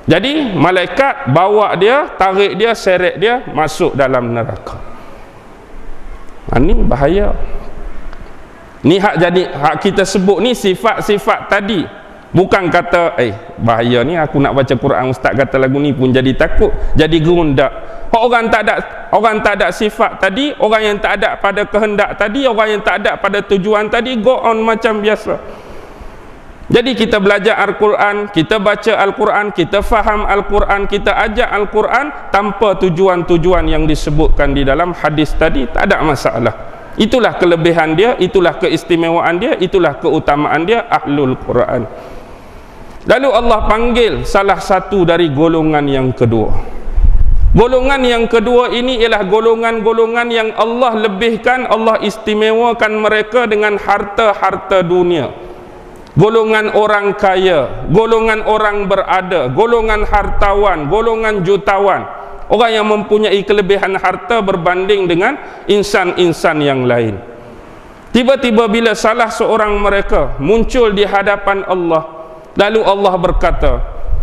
Jadi malaikat bawa dia, tarik dia, seret dia masuk dalam neraka. Ini bahaya. Ni hak kita sebut ni sifat-sifat tadi. Bukan kata bahaya ni aku nak baca Quran, ustaz kata lagu ni pun jadi takut, jadi gerundak. Orang tak ada sifat tadi, orang yang tak ada pada kehendak tadi, orang yang tak ada pada tujuan tadi, go on macam biasa. Jadi kita belajar Al-Quran, kita baca Al-Quran, kita faham Al-Quran, kita ajak Al-Quran tanpa tujuan-tujuan yang disebutkan di dalam hadis tadi, tak ada masalah. Itulah kelebihan dia, itulah keistimewaan dia, itulah keutamaan dia, Ahlul Quran. Lalu Allah panggil salah satu dari golongan yang kedua. Golongan yang kedua ini ialah golongan-golongan yang Allah lebihkan, Allah istimewakan mereka dengan harta-harta dunia. Golongan orang kaya, golongan orang berada, golongan hartawan, golongan jutawan. Orang yang mempunyai kelebihan harta berbanding dengan insan-insan yang lain. Tiba-tiba bila salah seorang mereka muncul di hadapan Allah, lalu Allah berkata,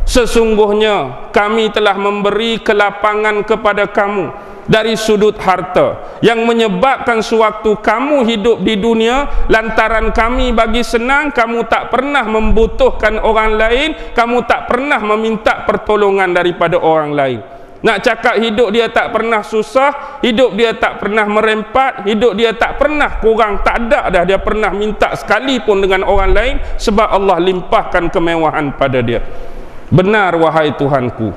sesungguhnya kami telah memberi kelapangan kepada kamu dari sudut harta yang menyebabkan sewaktu kamu hidup di dunia, lantaran kami bagi senang, kamu tak pernah membutuhkan orang lain, kamu tak pernah meminta pertolongan daripada orang lain. Nak cakap hidup dia tak pernah susah, hidup dia tak pernah merempat, hidup dia tak pernah kurang, tak ada dah dia pernah minta sekalipun dengan orang lain, sebab Allah limpahkan kemewahan pada dia. Benar wahai Tuhanku.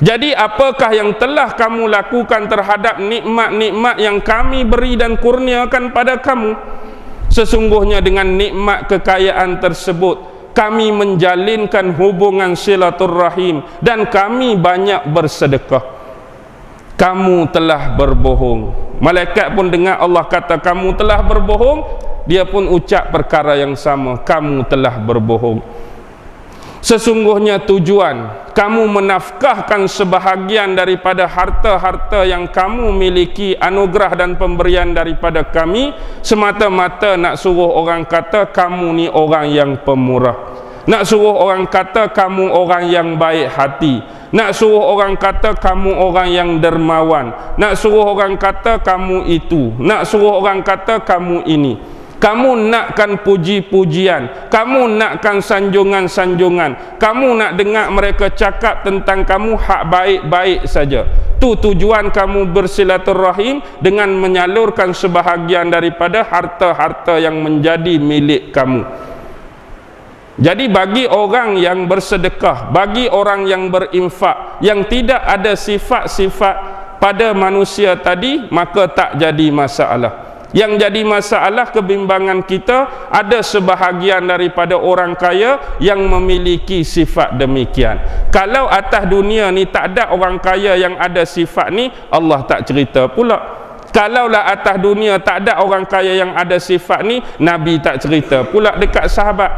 Jadi apakah yang telah kamu lakukan terhadap nikmat-nikmat yang kami beri dan kurniakan pada kamu? Sesungguhnya dengan nikmat kekayaan tersebut kami menjalinkan hubungan silaturrahim dan kami banyak bersedekah. Kamu telah berbohong. Malaikat pun dengar Allah kata kamu telah berbohong, dia pun ucap perkara yang sama, kamu telah berbohong. Sesungguhnya tujuan kamu menafkahkan sebahagian daripada harta-harta yang kamu miliki, anugerah dan pemberian daripada kami, semata-mata nak suruh orang kata kamu ni orang yang pemurah, nak suruh orang kata kamu orang yang baik hati, nak suruh orang kata kamu orang yang dermawan, nak suruh orang kata kamu itu, nak suruh orang kata kamu ini. Kamu nakkan puji-pujian, kamu nakkan sanjungan-sanjungan, kamu nak dengar mereka cakap tentang kamu hak baik-baik saja. Tu tujuan kamu bersilaturahim dengan menyalurkan sebahagian daripada harta-harta yang menjadi milik kamu. Jadi bagi orang yang bersedekah, bagi orang yang berinfak, yang tidak ada sifat-sifat pada manusia tadi, maka tak jadi masalah. Yang jadi masalah kebimbangan kita, ada sebahagian daripada orang kaya yang memiliki sifat demikian. Kalau atas dunia ni tak ada orang kaya yang ada sifat ni, Allah tak cerita pula. Kalaulah atas dunia tak ada orang kaya yang ada sifat ni, Nabi tak cerita pula dekat sahabat.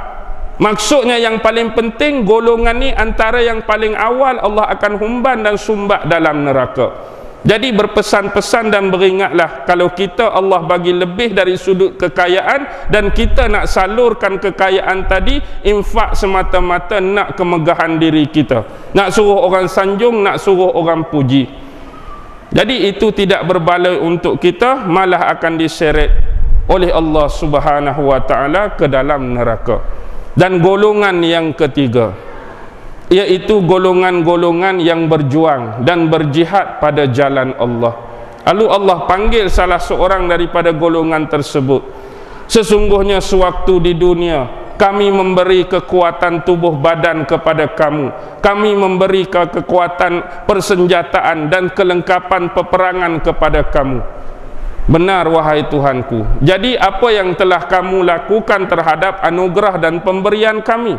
Maksudnya yang paling penting, golongan ni antara yang paling awal Allah akan humban dan sumbat dalam neraka. Jadi berpesan-pesan dan beringatlah, kalau kita Allah bagi lebih dari sudut kekayaan dan kita nak salurkan kekayaan tadi, infak semata-mata nak kemegahan diri kita, nak suruh orang sanjung, nak suruh orang puji. Jadi itu tidak berbaloi untuk kita, malah akan diseret oleh Allah Subhanahu wa taala ke dalam neraka. Dan golongan yang ketiga, iaitu golongan-golongan yang berjuang dan berjihad pada jalan Allah. Lalu Allah panggil salah seorang daripada golongan tersebut. Sesungguhnya sewaktu di dunia kami memberi kekuatan tubuh badan kepada kamu, kami memberi kekuatan persenjataan dan kelengkapan peperangan kepada kamu. Benar wahai Tuhanku. Jadi apa yang telah kamu lakukan terhadap anugerah dan pemberian kami?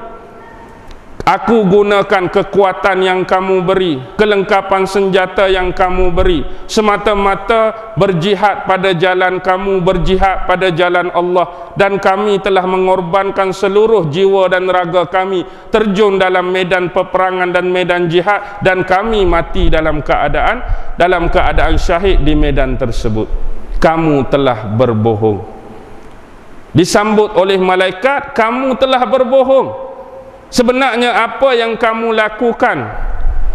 Aku gunakan kekuatan yang kamu beri, kelengkapan senjata yang kamu beri, semata-mata berjihad pada jalan kamu, berjihad pada jalan Allah. Dan kami telah mengorbankan seluruh jiwa dan raga kami, terjun dalam medan peperangan dan medan jihad, dan kami mati dalam keadaan syahid di medan tersebut. Kamu telah berbohong. Disambut oleh malaikat, kamu telah berbohong. Sebenarnya apa yang kamu lakukan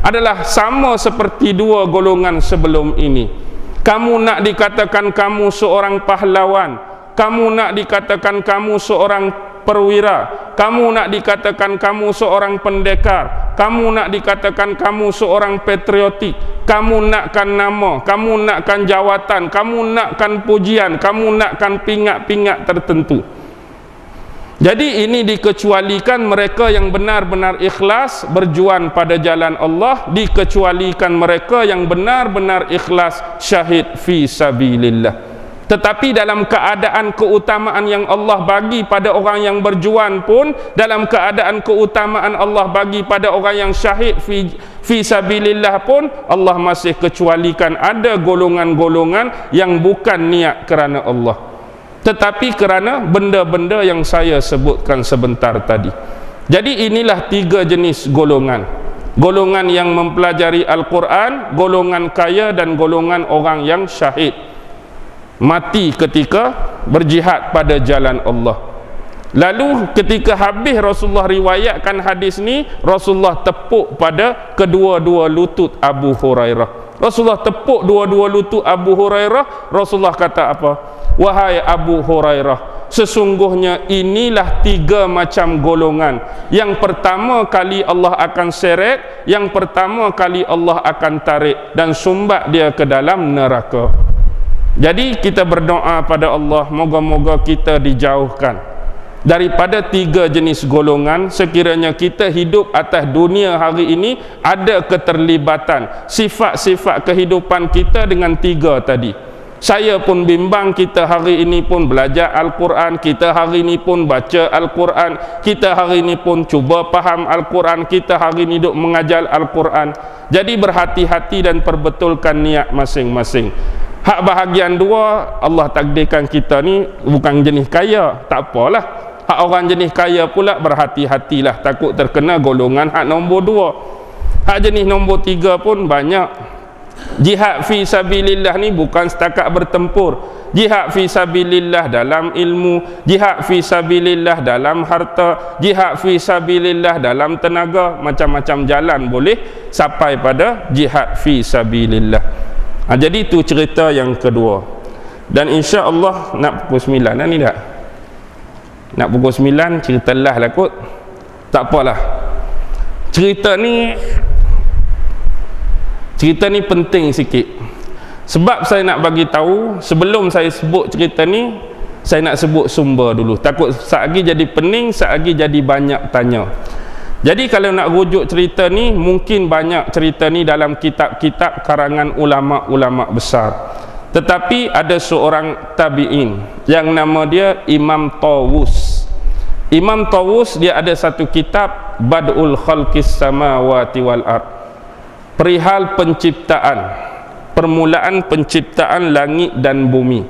adalah sama seperti dua golongan sebelum ini. Kamu nak dikatakan kamu seorang pahlawan, kamu nak dikatakan kamu seorang perwira, kamu nak dikatakan kamu seorang pendekar, kamu nak dikatakan kamu seorang patriotik, kamu nakkan nama, kamu nakkan jawatan, kamu nakkan pujian, kamu nakkan pingat-pingat tertentu. Jadi ini dikecualikan mereka yang benar-benar ikhlas berjuang pada jalan Allah, dikecualikan mereka yang benar-benar ikhlas syahid fi sabilillah. Tetapi dalam keadaan keutamaan yang Allah bagi pada orang yang berjuang pun, dalam keadaan keutamaan Allah bagi pada orang yang syahid fi sabilillah pun, Allah masih kecualikan ada golongan-golongan yang bukan niat kerana Allah, tetapi kerana benda-benda yang saya sebutkan sebentar tadi. Jadi inilah tiga jenis golongan. Golongan yang mempelajari Al-Quran, golongan kaya, dan golongan orang yang syahid, mati ketika berjihad pada jalan Allah. Lalu ketika habis Rasulullah riwayatkan hadis ni, Rasulullah tepuk pada kedua-dua lutut Abu Hurairah. Rasulullah tepuk dua-dua lutut Abu Hurairah. Rasulullah kata apa? Wahai Abu Hurairah, sesungguhnya inilah tiga macam golongan. Yang pertama kali Allah akan seret, yang pertama kali Allah akan tarik dan sumbat dia ke dalam neraka. Jadi kita berdoa pada Allah, moga-moga kita dijauhkan daripada tiga jenis golongan. Sekiranya kita hidup atas dunia hari ini, ada keterlibatan sifat-sifat kehidupan kita dengan tiga tadi. Saya pun bimbang, kita hari ini pun belajar Al-Quran, kita hari ini pun baca Al-Quran, kita hari ini pun cuba faham Al-Quran, kita hari ini duk mengajar Al-Quran. Jadi berhati-hati dan perbetulkan niat masing-masing. Hak bahagian dua, Allah takdirkan kita ni bukan jenis kaya, tak apalah. Hak orang jenis kaya pula berhati-hatilah, takut terkena golongan hak nombor dua. Hak jenis nombor tiga pun banyak. Jihad fi sabilillah ni bukan setakat bertempur. Jihad fi sabilillah dalam ilmu, jihad fi sabilillah dalam harta, jihad fi sabilillah dalam tenaga. Macam-macam jalan boleh sampai pada jihad fi sabilillah. Jadi itu cerita yang kedua. Dan insya-Allah nak pukul 9 ni tak? Nak pukul 9 cerita lah kot. Tak apalah. Cerita ni penting sikit. Sebab saya nak bagi tahu, sebelum saya sebut cerita ni, saya nak sebut sumber dulu. Takut sekejap jadi pening, sekejap jadi banyak tanya. Jadi kalau nak rujuk cerita ni, mungkin banyak cerita ni dalam kitab-kitab karangan ulama-ulama besar. Tetapi ada seorang tabi'in yang nama dia Imam Tawus. Imam Tawus dia ada satu kitab, Bad'ul Khalqis Samawati wal Ard, perihal penciptaan permulaan penciptaan langit dan bumi.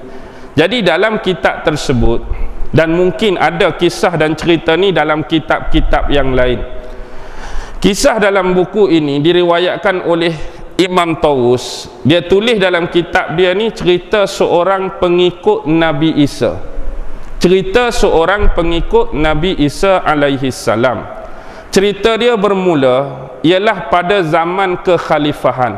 Jadi dalam kitab tersebut, dan mungkin ada kisah dan cerita ni dalam kitab-kitab yang lain. Kisah dalam buku ini diriwayatkan oleh Imam Tawus. Dia tulis dalam kitab dia ni cerita seorang pengikut Nabi Isa. Cerita seorang pengikut Nabi Isa alaihi salam. Cerita dia bermula ialah pada zaman kekhalifahan.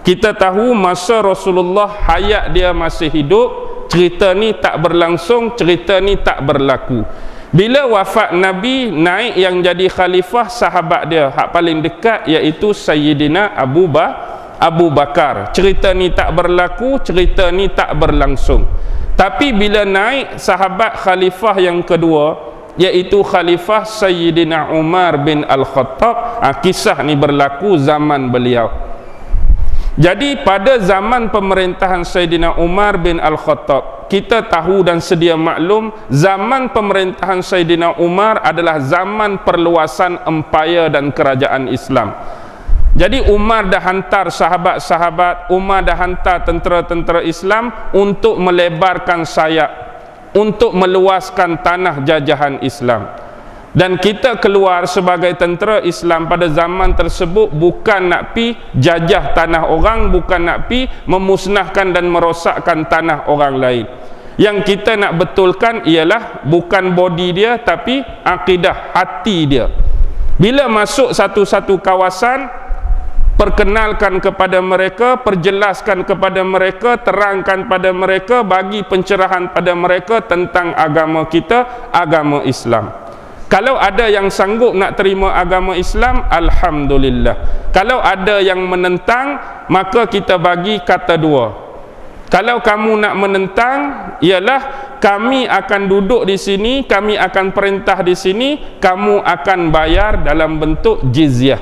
Kita tahu masa Rasulullah hayat dia masih hidup, cerita ni tak berlangsung, cerita ni tak berlaku. Bila wafat Nabi, naik yang jadi khalifah sahabat dia hak paling dekat, iaitu Sayyidina Abu Bakar. Cerita ni tak berlaku, cerita ni tak berlangsung. Tapi bila naik sahabat khalifah yang kedua, iaitu khalifah Sayyidina Umar bin Al-Khattab, kisah ni berlaku zaman beliau. Jadi pada zaman pemerintahan Sayyidina Umar bin Al-Khattab, kita tahu dan sedia maklum, zaman pemerintahan Sayyidina Umar adalah zaman perluasan empayar dan kerajaan Islam. Jadi Umar dah hantar sahabat-sahabat, Umar dah hantar tentera-tentera Islam untuk melebarkan sayap, untuk meluaskan tanah jajahan Islam. Dan kita keluar sebagai tentera Islam pada zaman tersebut bukan nak pi jajah tanah orang, bukan nak pi memusnahkan dan merosakkan tanah orang lain. Yang kita nak betulkan ialah bukan body dia, tapi akidah hati dia. Bila masuk satu-satu kawasan, perkenalkan kepada mereka, perjelaskan kepada mereka, terangkan pada mereka, bagi pencerahan pada mereka tentang agama kita, agama Islam. Kalau ada yang sanggup nak terima agama Islam, alhamdulillah. Kalau ada yang menentang, maka kita bagi kata dua. Kalau kamu nak menentang, ialah kami akan duduk di sini, kami akan perintah di sini, kamu akan bayar dalam bentuk jizyah,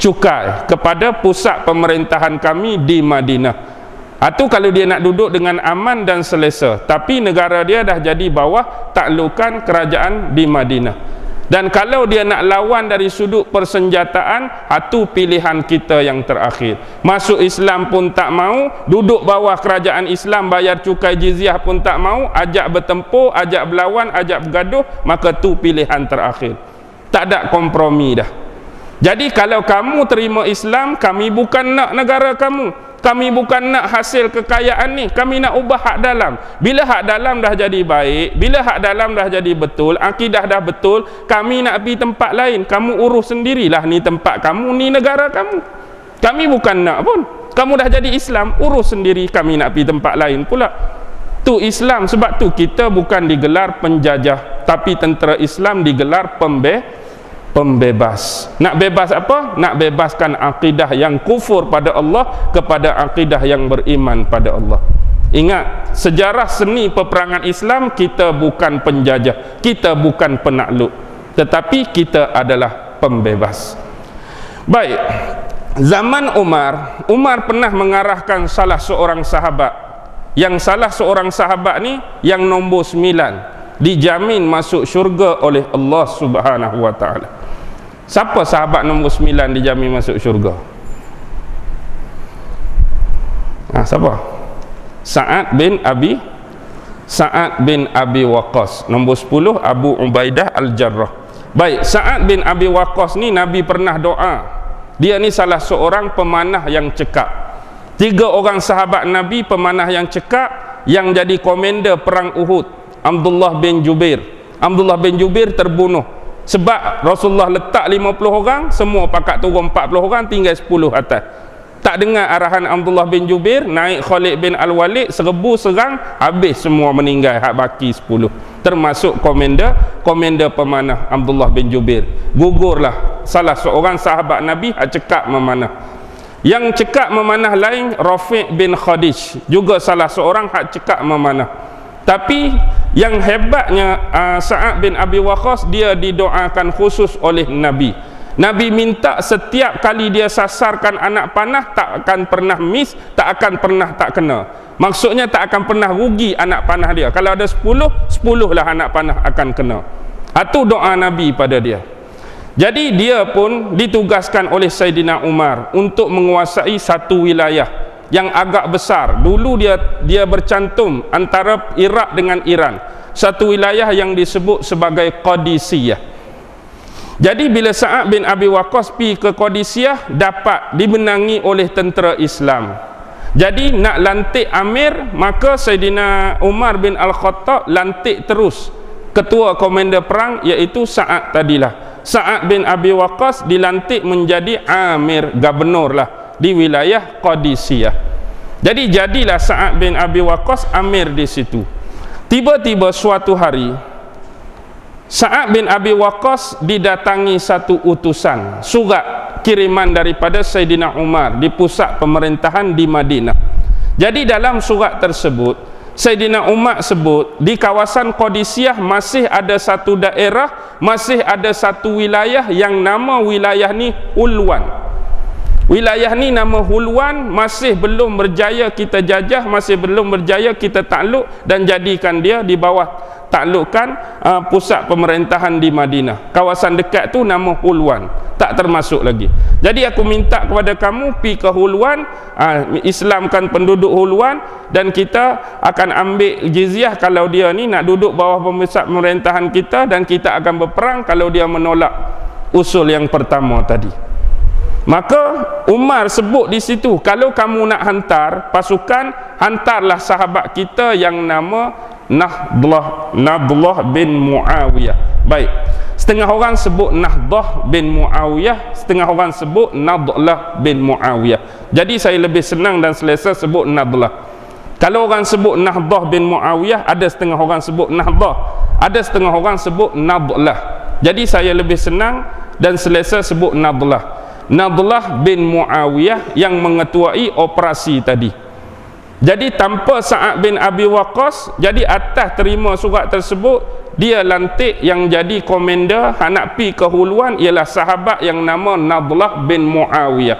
cukai kepada pusat pemerintahan kami di Madinah. Itu kalau dia nak duduk dengan aman dan selesa. Tapi negara dia dah jadi bawah taklukan kerajaan di Madinah. Dan kalau dia nak lawan dari sudut persenjataan, itu pilihan kita yang terakhir. Masuk Islam pun tak mau, duduk bawah kerajaan Islam bayar cukai jizyah pun tak mau, ajak bertempur, ajak berlawan, ajak bergaduh, maka tu pilihan terakhir. Tak ada kompromi dah. Jadi kalau kamu terima Islam, kami bukan nak negara kamu, kami bukan nak hasil kekayaan ni, kami nak ubah hak dalam. Bila hak dalam dah jadi baik, bila hak dalam dah jadi betul, akidah dah betul, kami nak pergi tempat lain, kamu urus sendirilah, ni tempat kamu, ni negara kamu. Kami bukan nak pun. Kamu dah jadi Islam, urus sendiri, kami nak pergi tempat lain pula. Tu Islam. Sebab tu kita bukan digelar penjajah, tapi tentera Islam digelar pembebas. Nak bebas apa? Nak bebaskan akidah yang kufur pada Allah kepada akidah yang beriman pada Allah. Ingat, sejarah seni peperangan Islam, kita bukan penjajah, kita bukan penakluk, tetapi kita adalah pembebas. Baik, zaman Umar pernah mengarahkan salah seorang sahabat, yang salah seorang sahabat ni yang nombor 9 dijamin masuk syurga oleh Allah Subhanahu wa taala. Siapa sahabat nombor 9 dijamin masuk syurga? Siapa? Sa'ad bin Abi Waqqas. Nombor 10 Abu Ubaidah Al-Jarrah. Baik, Sa'ad bin Abi Waqqas ni Nabi pernah doa. Dia ni salah seorang pemanah yang cekap. 3 orang sahabat Nabi pemanah yang cekap, yang jadi komander perang Uhud, Abdullah bin Jubair. Abdullah bin Jubair terbunuh sebab Rasulullah letak 50 orang, semua pakat turun 40 orang, tinggal 10 atas. Tak dengar arahan Abdullah bin Jubair, naik Khalid bin Al-Walid, serbu serang, habis semua meninggal, hak baki 10. Termasuk komander pemanah Abdullah bin Jubair. Gugurlah salah seorang sahabat Nabi hak cekap memanah. Yang cekap memanah lain Rafi' bin Khadij, juga salah seorang hak cekap memanah. Tapi yang hebatnya Sa'ad bin Abi Waqqas, dia didoakan khusus oleh Nabi. Nabi minta setiap kali dia sasarkan anak panah, tak akan pernah miss, tak akan pernah tak kena. Maksudnya tak akan pernah rugi anak panah dia. Kalau ada 10 lah anak panah akan kena. Itu doa Nabi pada dia. Jadi dia pun ditugaskan oleh Sayyidina Umar untuk menguasai satu wilayah, yang agak besar. Dulu dia bercantum antara Iraq dengan Iran, satu wilayah yang disebut sebagai Qadisiyah. Jadi bila Sa'ad bin Abi Waqqas pergi ke Qadisiyah, dapat dimenangi oleh tentera Islam. Jadi nak lantik amir, maka Saidina Umar bin Al-Khattab lantik terus ketua komander perang, iaitu Sa'ad tadilah. Sa'ad bin Abi Waqqas dilantik menjadi amir, gubernur lah di wilayah Qadisiyah. Jadi jadilah Sa'ad bin Abi Waqqas amir di situ. Tiba-tiba suatu hari Sa'ad bin Abi Waqqas didatangi satu utusan, surat kiriman daripada Saidina Umar di pusat pemerintahan di Madinah. Jadi dalam surat tersebut Saidina Umar sebut di kawasan Qadisiyah masih ada satu daerah, masih ada satu wilayah yang nama wilayah ni Hulwan. Wilayah ni nama Hulwan, masih belum berjaya kita jajah, masih belum berjaya kita takluk dan jadikan dia di bawah taklukan pusat pemerintahan di Madinah. Kawasan dekat tu nama Hulwan, tak termasuk lagi. Jadi aku minta kepada kamu pi ke Hulwan, Islamkan penduduk Hulwan, dan kita akan ambil jizyah kalau dia ni nak duduk bawah pusat pemerintahan kita, dan kita akan berperang kalau dia menolak usul yang pertama tadi. Maka Umar sebut di situ, kalau kamu nak hantar pasukan, hantarlah sahabat kita yang nama Nadlah bin Muawiyah. Baik, setengah orang sebut Nahdah bin Muawiyah, setengah orang sebut Nadlah bin Muawiyah. Jadi saya lebih senang dan selesa sebut Nadlah. Kalau orang sebut Nahdah bin Muawiyah, ada setengah orang sebut Nahdah, ada setengah orang sebut Nadlah. Jadi saya lebih senang dan selesa sebut Nadlah. Nadlah bin Muawiyah yang mengetuai operasi tadi. Jadi tanpa Sa'ad bin Abi Waqqas, jadi atas terima surat tersebut, dia lantik yang jadi komander nak pi ke Hulwan ialah sahabat yang nama Nadlah bin Muawiyah.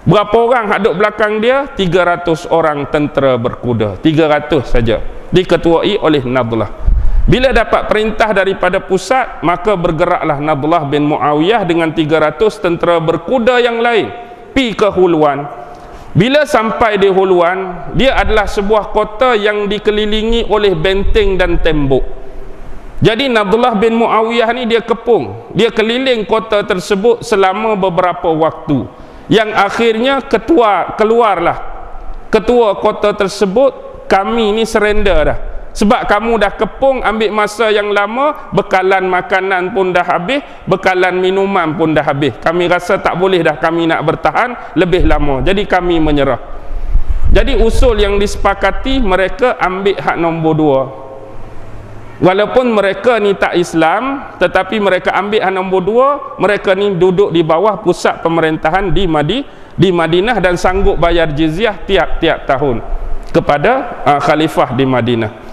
Berapa orang hadut belakang dia? 300 orang tentera berkuda, 300 saja, diketuai oleh Nadlah. Bila dapat perintah daripada pusat, maka bergeraklah Nadlah bin Muawiyah dengan 300 tentera berkuda yang lain pi ke Hulwan. Bila sampai di Hulwan, dia adalah sebuah kota yang dikelilingi oleh benteng dan tembok. Jadi Nadlah bin Muawiyah ni dia kepung, dia keliling kota tersebut selama beberapa waktu, yang akhirnya keluarlah ketua kota tersebut, kami ni surrender dah. Sebab kamu dah kepung, ambil masa yang lama, bekalan makanan pun dah habis, bekalan minuman pun dah habis. Kami rasa tak boleh dah kami nak bertahan lebih lama. Jadi kami menyerah. Jadi usul yang disepakati, mereka ambil hak nombor 2. Walaupun mereka ni tak Islam, tetapi mereka ambil hak nombor 2. Mereka ni duduk di bawah pusat pemerintahan di Madinah dan sanggup bayar jizyah tiap-tiap tahun kepada khalifah di Madinah.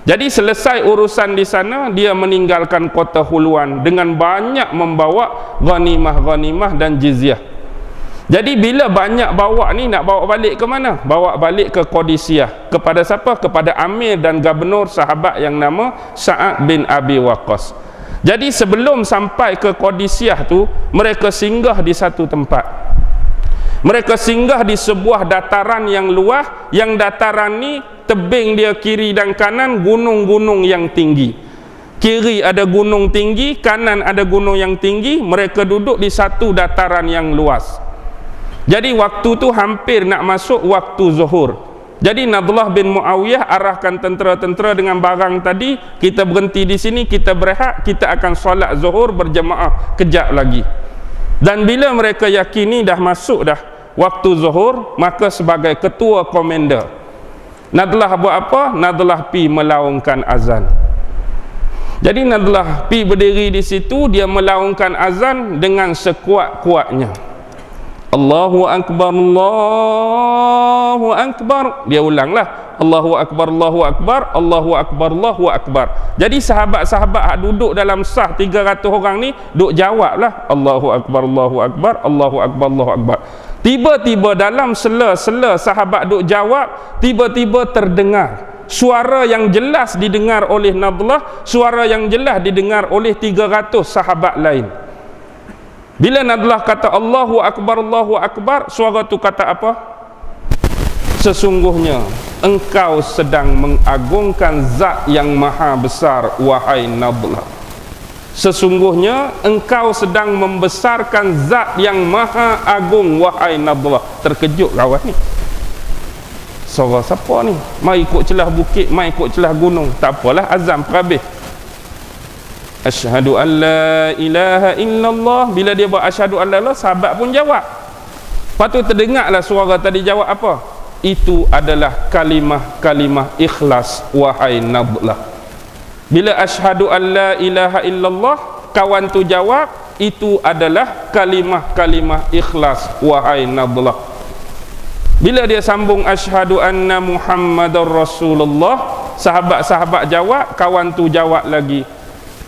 Jadi selesai urusan di sana, dia meninggalkan kota Hulwan dengan banyak membawa ghanimah-ghanimah dan jizyah. Jadi bila banyak bawa ni, nak bawa balik ke mana? Bawa balik ke Qadisiyah. Kepada siapa? Kepada amir dan gubernur sahabat yang nama Sa'ad bin Abi Waqqas. Jadi sebelum sampai ke Qadisiyah tu, mereka singgah di satu tempat. Mereka singgah di sebuah dataran yang luas, yang dataran ni tebing dia kiri dan kanan gunung-gunung yang tinggi. Kiri ada gunung tinggi, kanan ada gunung yang tinggi. Mereka duduk di satu dataran yang luas. Jadi waktu tu hampir nak masuk waktu zuhur. Jadi Nadlah bin Muawiyah arahkan tentera-tentera dengan barang tadi, kita berhenti di sini, kita berehat, kita akan solat zuhur berjemaah kejap lagi. Dan bila mereka yakini dah masuk dah waktu zuhur, maka sebagai ketua komander, Nadlah buat apa? Nadlah pi melaungkan azan. Jadi Nadlah pi berdiri di situ, dia melaungkan azan dengan sekuat-kuatnya. Allahu Akbar, Allahu Akbar. Dia ulanglah, Allahu Akbar, Allahu Akbar, Allahu Akbar, Allahu Akbar. Jadi sahabat-sahabat yang duduk dalam sah 300 orang ni duk jawablah Allahu Akbar, Allahu Akbar, Allahu Akbar, Allahu Akbar. Tiba-tiba dalam sela-sela sahabat duk jawab, tiba-tiba terdengar suara yang jelas didengar oleh Nadlah, suara yang jelas didengar oleh 300 sahabat lain. Bila Nadlah kata Allahu Akbar, Allahu Akbar, suara tu kata apa? Sesungguhnya engkau sedang mengagungkan zat yang maha besar, wahai Nadlah. Sesungguhnya engkau sedang membesarkan zat yang maha agung, wahai Nadlah. Terkejut kawan ni. Suara siapa ni? Mai ikut celah bukit, mai ikut celah gunung. Tak apalah, azam perhabis. Asyhadu an la ilaha illallah. Bila dia buat asyhadu an la ilaha, sahabat pun jawab. Lepas tu terdengarlah suara tadi jawab apa? Itu adalah kalimah-kalimah ikhlas, wahai Nadlah. Bila asyhadu an la ilaha illallah, kawan tu jawab, itu adalah kalimah-kalimah ikhlas, wahai Nadlah. Bila dia sambung asyhadu anna Muhammadar Rasulullah, sahabat-sahabat jawab, kawan tu jawab lagi,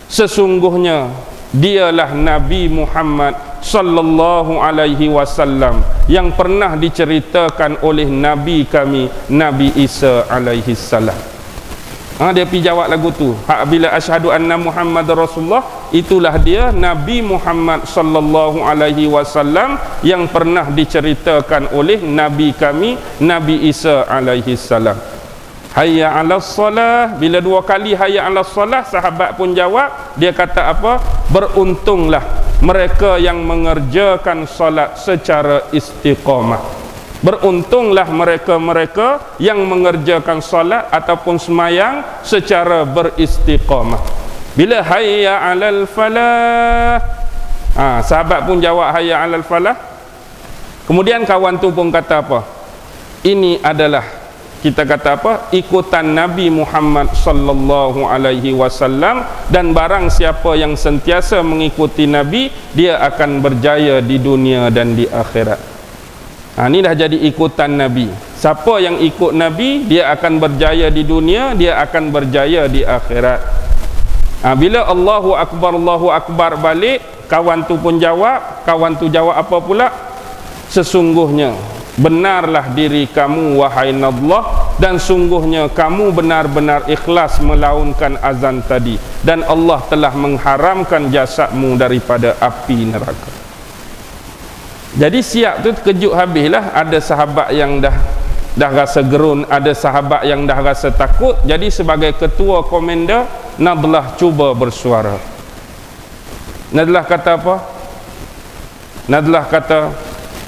sesungguhnya dialah Nabi Muhammad sallallahu alaihi wasallam yang pernah diceritakan oleh Nabi kami, Nabi Isa alaihi salam. Dia pergi jawab lagu tu. Bila asyhadu anna Muhammadar Rasulullah, itulah dia Nabi Muhammad sallallahu alaihi wasallam yang pernah diceritakan oleh Nabi kami, Nabi Isa alaihi salam. Hayya 'alas salah. Bila dua kali hayya 'alas salah, sahabat pun jawab, dia kata apa? Beruntunglah mereka yang mengerjakan salat secara istiqamah. Beruntunglah mereka-mereka yang mengerjakan salat ataupun semayang secara beristiqamah. Bila hayya 'alal falah, sahabat pun jawab hayya 'alal falah. Kemudian kawan tu pun kata apa? Ini adalah, kita kata apa? Ikutan Nabi Muhammad sallallahu alaihi wasallam, dan barang siapa yang sentiasa mengikuti Nabi, dia akan berjaya di dunia dan di akhirat. Ini dah jadi ikutan Nabi. Siapa yang ikut Nabi, dia akan berjaya di dunia, dia akan berjaya di akhirat. Bila Allahu Akbar balik, kawan tu pun jawab. Kawan tu jawab apa pula? Sesungguhnya benarlah diri kamu, wahai Nadlah, dan sungguhnya kamu benar-benar ikhlas melaunkan azan tadi, dan Allah telah mengharamkan jasadmu daripada api neraka. Jadi siap tu terkejut habislah. Ada sahabat yang dah rasa gerun, ada sahabat yang dah rasa takut. Jadi sebagai ketua komander, Nadlah cuba bersuara. Nadlah kata apa? Nadlah kata,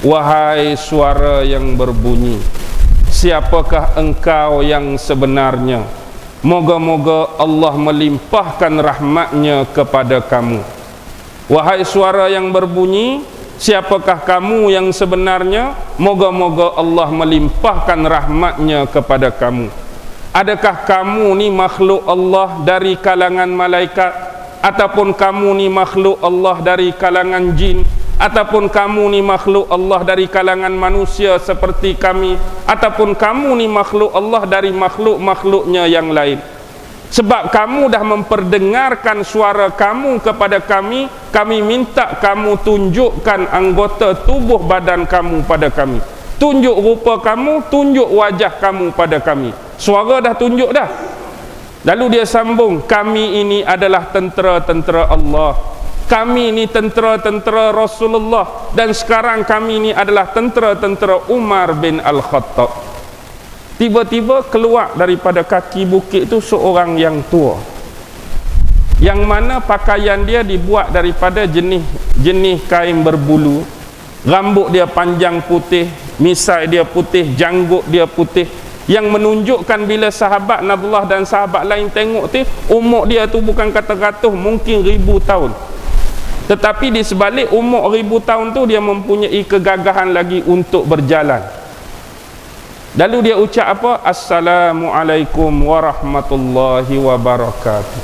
wahai suara yang berbunyi, siapakah engkau yang sebenarnya? Moga-moga Allah melimpahkan rahmatnya kepada kamu. Wahai suara yang berbunyi, siapakah kamu yang sebenarnya? Moga-moga Allah melimpahkan rahmatnya kepada kamu. Adakah kamu ni makhluk Allah dari kalangan malaikat, ataupun kamu ni makhluk Allah dari kalangan jin, ataupun kamu ni makhluk Allah dari kalangan manusia seperti kami, ataupun kamu ni makhluk Allah dari makhluk-makhluknya yang lain? Sebab kamu dah memperdengarkan suara kamu kepada kami, kami minta kamu tunjukkan anggota tubuh badan kamu pada kami. Tunjuk rupa kamu, tunjuk wajah kamu pada kami. Suara dah tunjuk dah. Lalu dia sambung, kami ini adalah tentera-tentera Allah. Kami ini tentera-tentera Rasulullah. Dan sekarang kami ini adalah tentera-tentera Umar bin Al-Khattab. Tiba-tiba keluar daripada kaki bukit itu seorang yang tua, yang mana pakaian dia dibuat daripada jenis kain berbulu. Rambut dia panjang putih, misai dia putih, janggut dia putih, yang menunjukkan bila sahabat Nadlah dan sahabat lain tengok tu, umur dia tu bukan kata-kata, mungkin 1000 tahun. Tetapi di sebalik umur 1000 tahun tu, dia mempunyai kegagahan lagi untuk berjalan. Lalu dia ucap apa? Assalamualaikum warahmatullahi wabarakatuh.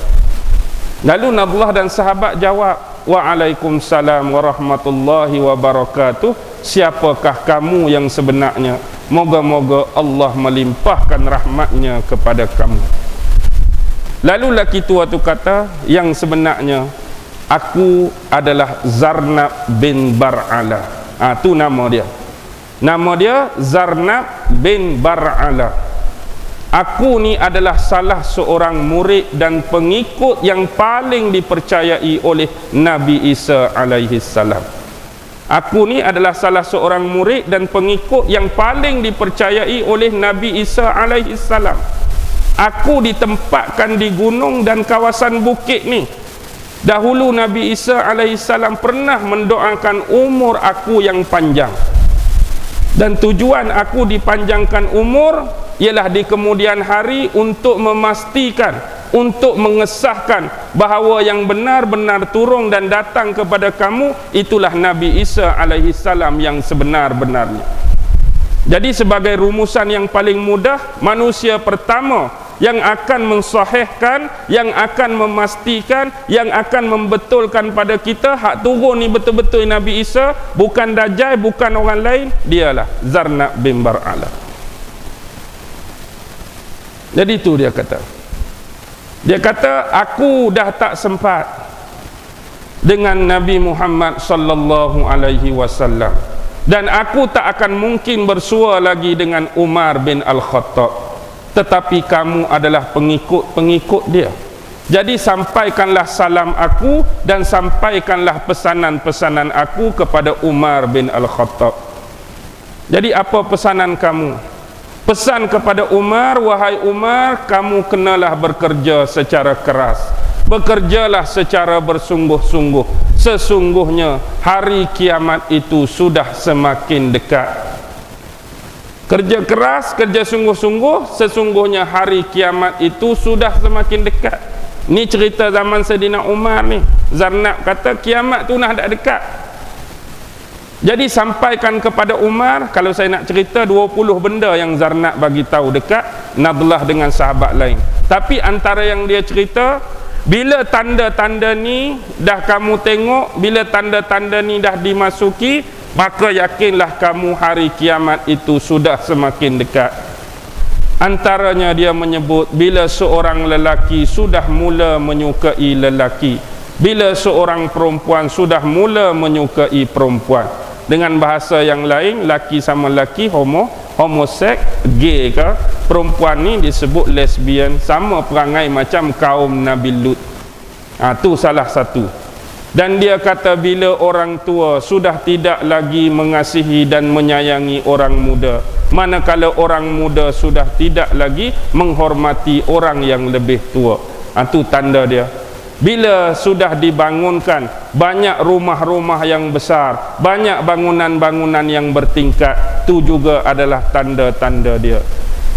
Lalu Nadlah dan sahabat jawab, Waalaikumsalam warahmatullahi wabarakatuh. Siapakah kamu yang sebenarnya? Moga-moga Allah melimpahkan rahmatnya kepada kamu. Lalu laki tua tu kata, yang sebenarnya aku adalah Zarnab bin Bar'ala. Tu nama dia. Nama dia Zarnab bin Bar'ala. Aku ni adalah salah seorang murid dan pengikut yang paling dipercayai oleh Nabi Isa alaihi salam. Aku ni adalah salah seorang murid dan pengikut yang paling dipercayai oleh Nabi Isa alaihi salam. Aku ditempatkan di gunung dan kawasan bukit ni. Dahulu Nabi Isa alaihi salam pernah mendoakan umur aku yang panjang. Dan tujuan aku dipanjangkan umur ialah di kemudian hari untuk memastikan, untuk mengesahkan bahawa yang benar-benar turun dan datang kepada kamu itulah Nabi Isa alaihi salam yang sebenar-benarnya. Jadi sebagai rumusan yang paling mudah, manusia pertama yang akan mensahihkan, yang akan memastikan, yang akan membetulkan pada kita hak turun ni betul-betul Nabi Isa, bukan Dajjal, bukan orang lain, dialah Zarna bin Bar'ala. Jadi itu dia kata. Dia kata, aku dah tak sempat dengan Nabi Muhammad sallallahu alaihi wasallam, dan aku tak akan mungkin bersua lagi dengan Umar bin Al-Khattab. Tetapi kamu adalah pengikut-pengikut dia. Jadi sampaikanlah salam aku dan sampaikanlah pesanan-pesanan aku kepada Umar bin Al-Khattab. Jadi apa pesanan kamu? Pesan kepada Umar, wahai Umar, kamu kenalah bekerja secara keras. Bekerjalah secara bersungguh-sungguh. Sesungguhnya hari kiamat itu sudah semakin dekat. Kerja keras, kerja sungguh-sungguh, sesungguhnya hari kiamat itu sudah semakin dekat. Ni cerita zaman Saidina Umar ni. Zarnab kata kiamat tu dah dekat. Jadi sampaikan kepada Umar, kalau saya nak cerita 20 benda yang Zarnab bagi tahu dekat, Nadlah dengan sahabat lain. Tapi antara yang dia cerita, bila tanda-tanda ni dah kamu tengok, bila tanda-tanda ni dah dimasuki, maka yakinlah kamu hari kiamat itu sudah semakin dekat. Antaranya dia menyebut, bila seorang lelaki sudah mula menyukai lelaki, bila seorang perempuan sudah mula menyukai perempuan. Dengan bahasa yang lain, laki sama laki, homoseks, gay ke, perempuan ni disebut lesbian, sama perangai macam kaum Nabi Lut. Tu salah satu. Dan dia kata bila orang tua sudah tidak lagi mengasihi dan menyayangi orang muda, manakala orang muda sudah tidak lagi menghormati orang yang lebih tua. Itu tanda dia. Bila sudah dibangunkan banyak rumah-rumah yang besar, banyak bangunan-bangunan yang bertingkat, itu juga adalah tanda-tanda dia.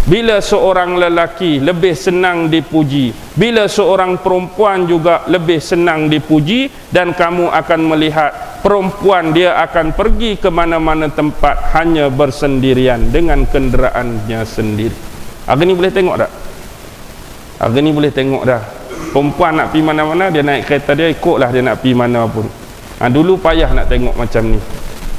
Bila seorang lelaki lebih senang dipuji, bila seorang perempuan juga lebih senang dipuji, dan kamu akan melihat perempuan dia akan pergi ke mana-mana tempat hanya bersendirian dengan kenderaannya sendiri. Hari ni boleh tengok tak? Hari ni boleh tengok dah. Perempuan nak pergi mana-mana, dia naik kereta dia, ikutlah dia nak pergi mana pun. Dulu payah nak tengok macam ni.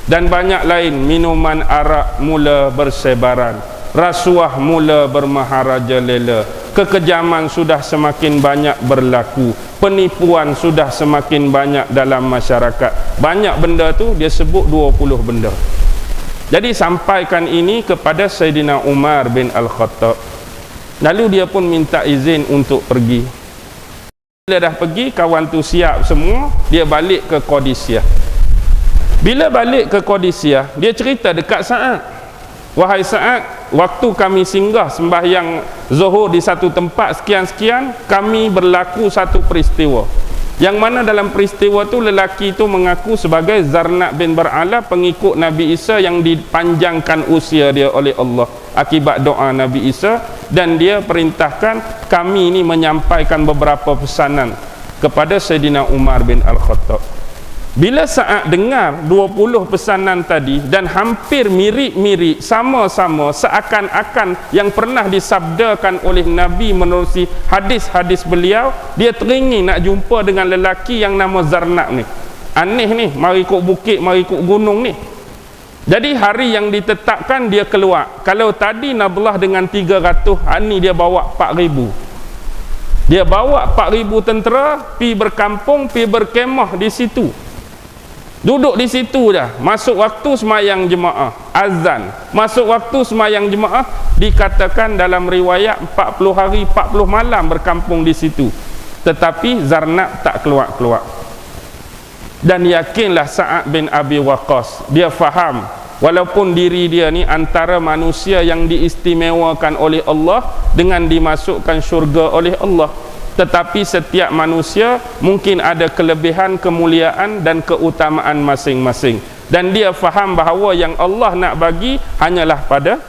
Dan banyak lain, minuman arak mula bersebaran, rasuah mula bermaharajalela, kekejaman sudah semakin banyak berlaku, penipuan sudah semakin banyak dalam masyarakat. Banyak benda tu dia sebut 20 benda. Jadi sampaikan ini kepada Saidina Umar bin Al-Khattab. Lalu dia pun minta izin untuk pergi. Bila dah pergi, kawan tu siap semua, dia balik ke Qadisiyah. Bila balik ke Qadisiyah, dia cerita dekat Sa'ad, wahai Sa'ad, waktu kami singgah sembahyang Zuhur di satu tempat sekian-sekian, kami berlaku satu peristiwa, yang mana dalam peristiwa tu lelaki itu mengaku sebagai Zarna bin Bar'ala, pengikut Nabi Isa yang dipanjangkan usia dia oleh Allah akibat doa Nabi Isa, dan dia perintahkan kami ini menyampaikan beberapa pesanan kepada Saidina Umar bin Al-Khattab. Bila Sa'ad dengar 20 pesanan tadi dan hampir mirip-mirip, sama-sama, seakan-akan yang pernah disabdakan oleh Nabi menerusi hadis-hadis beliau, dia teringin nak jumpa dengan lelaki yang nama Zarnab ni. Aneh ni, mari ikut bukit, mari ikut gunung ni. Jadi hari yang ditetapkan dia keluar. Kalau tadi Nadlah dengan 300, ni dia bawa 4,000. Dia bawa 4,000 tentera, pi berkampung, pi berkemah di situ. Duduk di situ dah. Masuk waktu semayang jemaah, azan. Masuk waktu semayang jemaah, dikatakan dalam riwayat 40 hari 40 malam berkampung di situ. Tetapi Zarnab tak keluar-keluar. Dan yakinlah Sa'ad bin Abi Waqqas, dia faham walaupun diri dia ni antara manusia yang diistimewakan oleh Allah dengan dimasukkan syurga oleh Allah, tetapi setiap manusia mungkin ada kelebihan, kemuliaan dan keutamaan masing-masing, dan dia faham bahawa yang Allah nak bagi hanyalah pada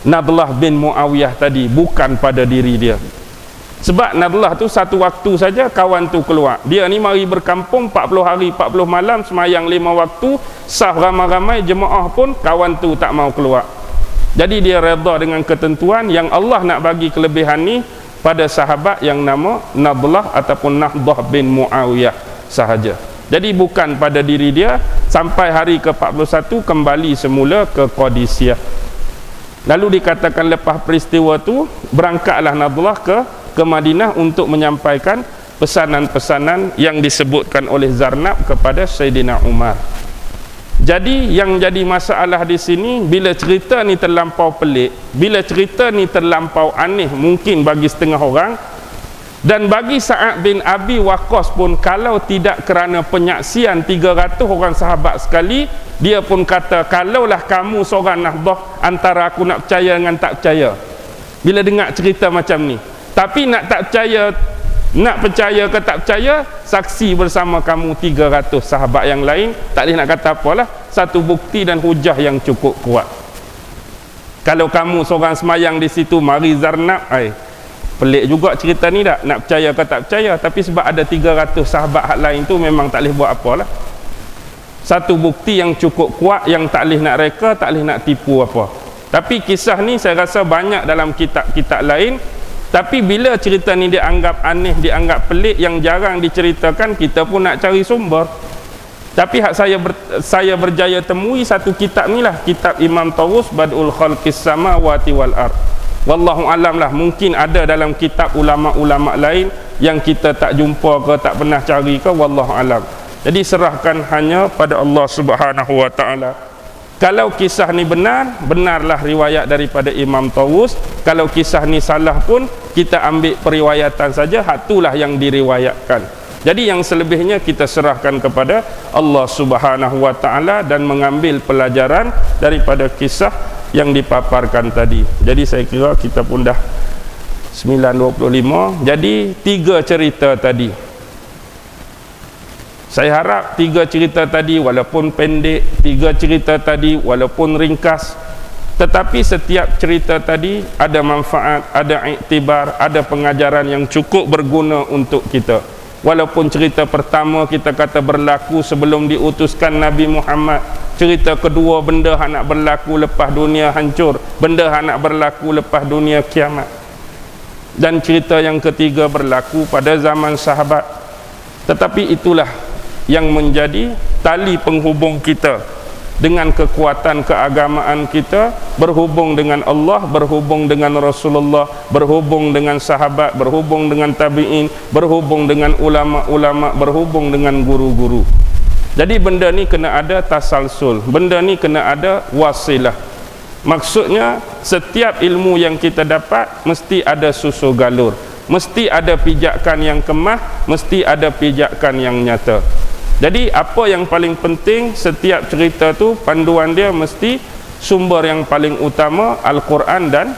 Nadlah bin Muawiyah tadi, bukan pada diri dia. Sebab Nadlah tu satu waktu saja kawan tu keluar, dia ni mari berkampung 40 hari 40 malam, semayang 5 waktu, sah ramai-ramai, jemaah pun kawan tu tak mau keluar. Jadi dia redha dengan ketentuan yang Allah nak bagi kelebihan ni pada sahabat yang nama Nadlah ataupun Nahdah bin Muawiyah sahaja. Jadi bukan pada diri dia. Sampai hari ke-41 kembali semula ke Qadisiyah. Lalu dikatakan lepas peristiwa tu berangkatlah Nadlah ke Madinah untuk menyampaikan pesanan-pesanan yang disebutkan oleh Zarnab kepada Sayyidina Umar. Jadi yang jadi masalah di sini, bila cerita ni terlampau pelik, bila cerita ni terlampau aneh mungkin bagi setengah orang, dan bagi Sa'ad bin Abi Waqqas pun, kalau tidak kerana penyaksian 300 orang sahabat sekali, dia pun kata, kalaulah kamu seorang Nahdah, antara aku nak percaya dengan tak percaya bila dengar cerita macam ni. Tapi nak percaya ke tak percaya, saksi bersama kamu 300 sahabat yang lain, tak boleh nak kata apalah, satu bukti dan hujah yang cukup kuat. Kalau kamu seorang semayang di situ, mari Zarnab, pelik juga cerita ni tak, nak percaya ke tak percaya, tapi sebab ada 300 sahabat hak lain tu memang tak boleh buat apalah. Satu bukti yang cukup kuat, yang tak boleh nak reka, tak boleh nak tipu apa. Tapi kisah ni saya rasa banyak dalam kitab-kitab lain, tapi bila cerita ni dianggap aneh, dianggap pelik, yang jarang diceritakan, kita pun nak cari sumber. Tapi hak saya berjaya temui satu kitab ni lah, kitab Imam Tawus, Bad'ul Khalqis Samawati wal Ard. Wallahu alam lah, mungkin ada dalam kitab ulama-ulama lain yang kita tak jumpa ke, tak pernah cari ke, wallahu alam. Jadi serahkan hanya pada Allah Subhanahu wa taala. Kalau kisah ni benar, benarlah riwayat daripada Imam Tawus. Kalau kisah ni salah pun, kita ambil periwayatan saja, hak itulah yang diriwayatkan. Jadi yang selebihnya kita serahkan kepada Allah Subhanahu wa taala dan mengambil pelajaran daripada kisah yang dipaparkan tadi. Jadi saya kira kita pun dah 9.25. Jadi 3 cerita tadi, saya harap 3 cerita tadi walaupun pendek, 3 cerita tadi walaupun ringkas, tetapi setiap cerita tadi ada manfaat, ada iktibar, ada pengajaran yang cukup berguna untuk kita. Walaupun cerita pertama kita kata berlaku sebelum diutuskan Nabi Muhammad, cerita kedua benda yang nak berlaku lepas dunia hancur, benda yang nak berlaku lepas dunia kiamat, dan cerita yang ketiga berlaku pada zaman sahabat. Tetapi itulah yang menjadi tali penghubung kita dengan kekuatan keagamaan kita, berhubung dengan Allah, berhubung dengan Rasulullah, berhubung dengan sahabat, berhubung dengan tabi'in, berhubung dengan ulama-ulama, berhubung dengan guru-guru. Jadi benda ni kena ada tasalsul, benda ni kena ada wasilah. Maksudnya setiap ilmu yang kita dapat mesti ada susu galur, mesti ada pijakan yang kemah, mesti ada pijakan yang nyata. Jadi apa yang paling penting, setiap cerita tu panduan dia mesti sumber yang paling utama Al-Quran dan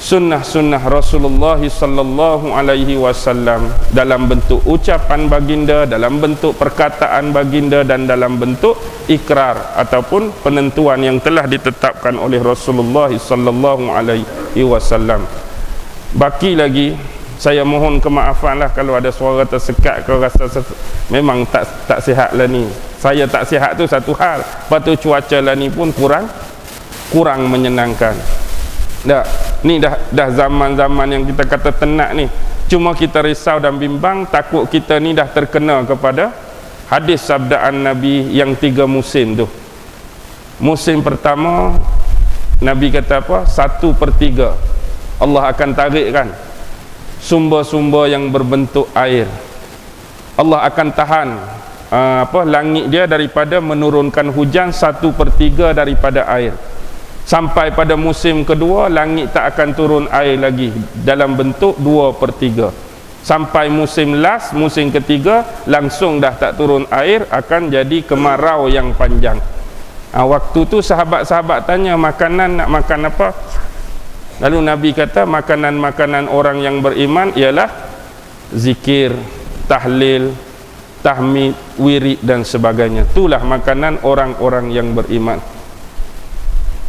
sunnah-sunnah Rasulullah sallallahu alaihi wasallam, dalam bentuk ucapan baginda, dalam bentuk perkataan baginda, dan dalam bentuk ikrar ataupun penentuan yang telah ditetapkan oleh Rasulullah sallallahu alaihi wasallam. Baki lagi, saya mohon kemaafanlah kalau ada suara tersekat ke rasa memang tak sihat lah ni. Saya tak sihat tu satu hal, lepas tu cuaca lah ni pun kurang menyenangkan. Ni dah zaman-zaman yang kita kata tenat ni. Cuma kita risau dan bimbang, takut kita ni dah terkena kepada hadis sabdaan Nabi yang 3 musim tu. Musim pertama Nabi kata apa? 1/3 Allah akan tarikkan sumber-sumber yang berbentuk air. Allah akan tahan langit dia daripada menurunkan hujan 1/3 daripada air. Sampai pada musim kedua, langit tak akan turun air lagi dalam bentuk 2/3. sampai musim last, musim ketiga langsung dah tak turun air, akan jadi kemarau yang panjang. Waktu tu sahabat-sahabat tanya makanan nak makan apa, lalu Nabi kata makanan-makanan orang yang beriman ialah zikir, tahlil, tahmid, wirid dan sebagainya. Itulah makanan orang-orang yang beriman.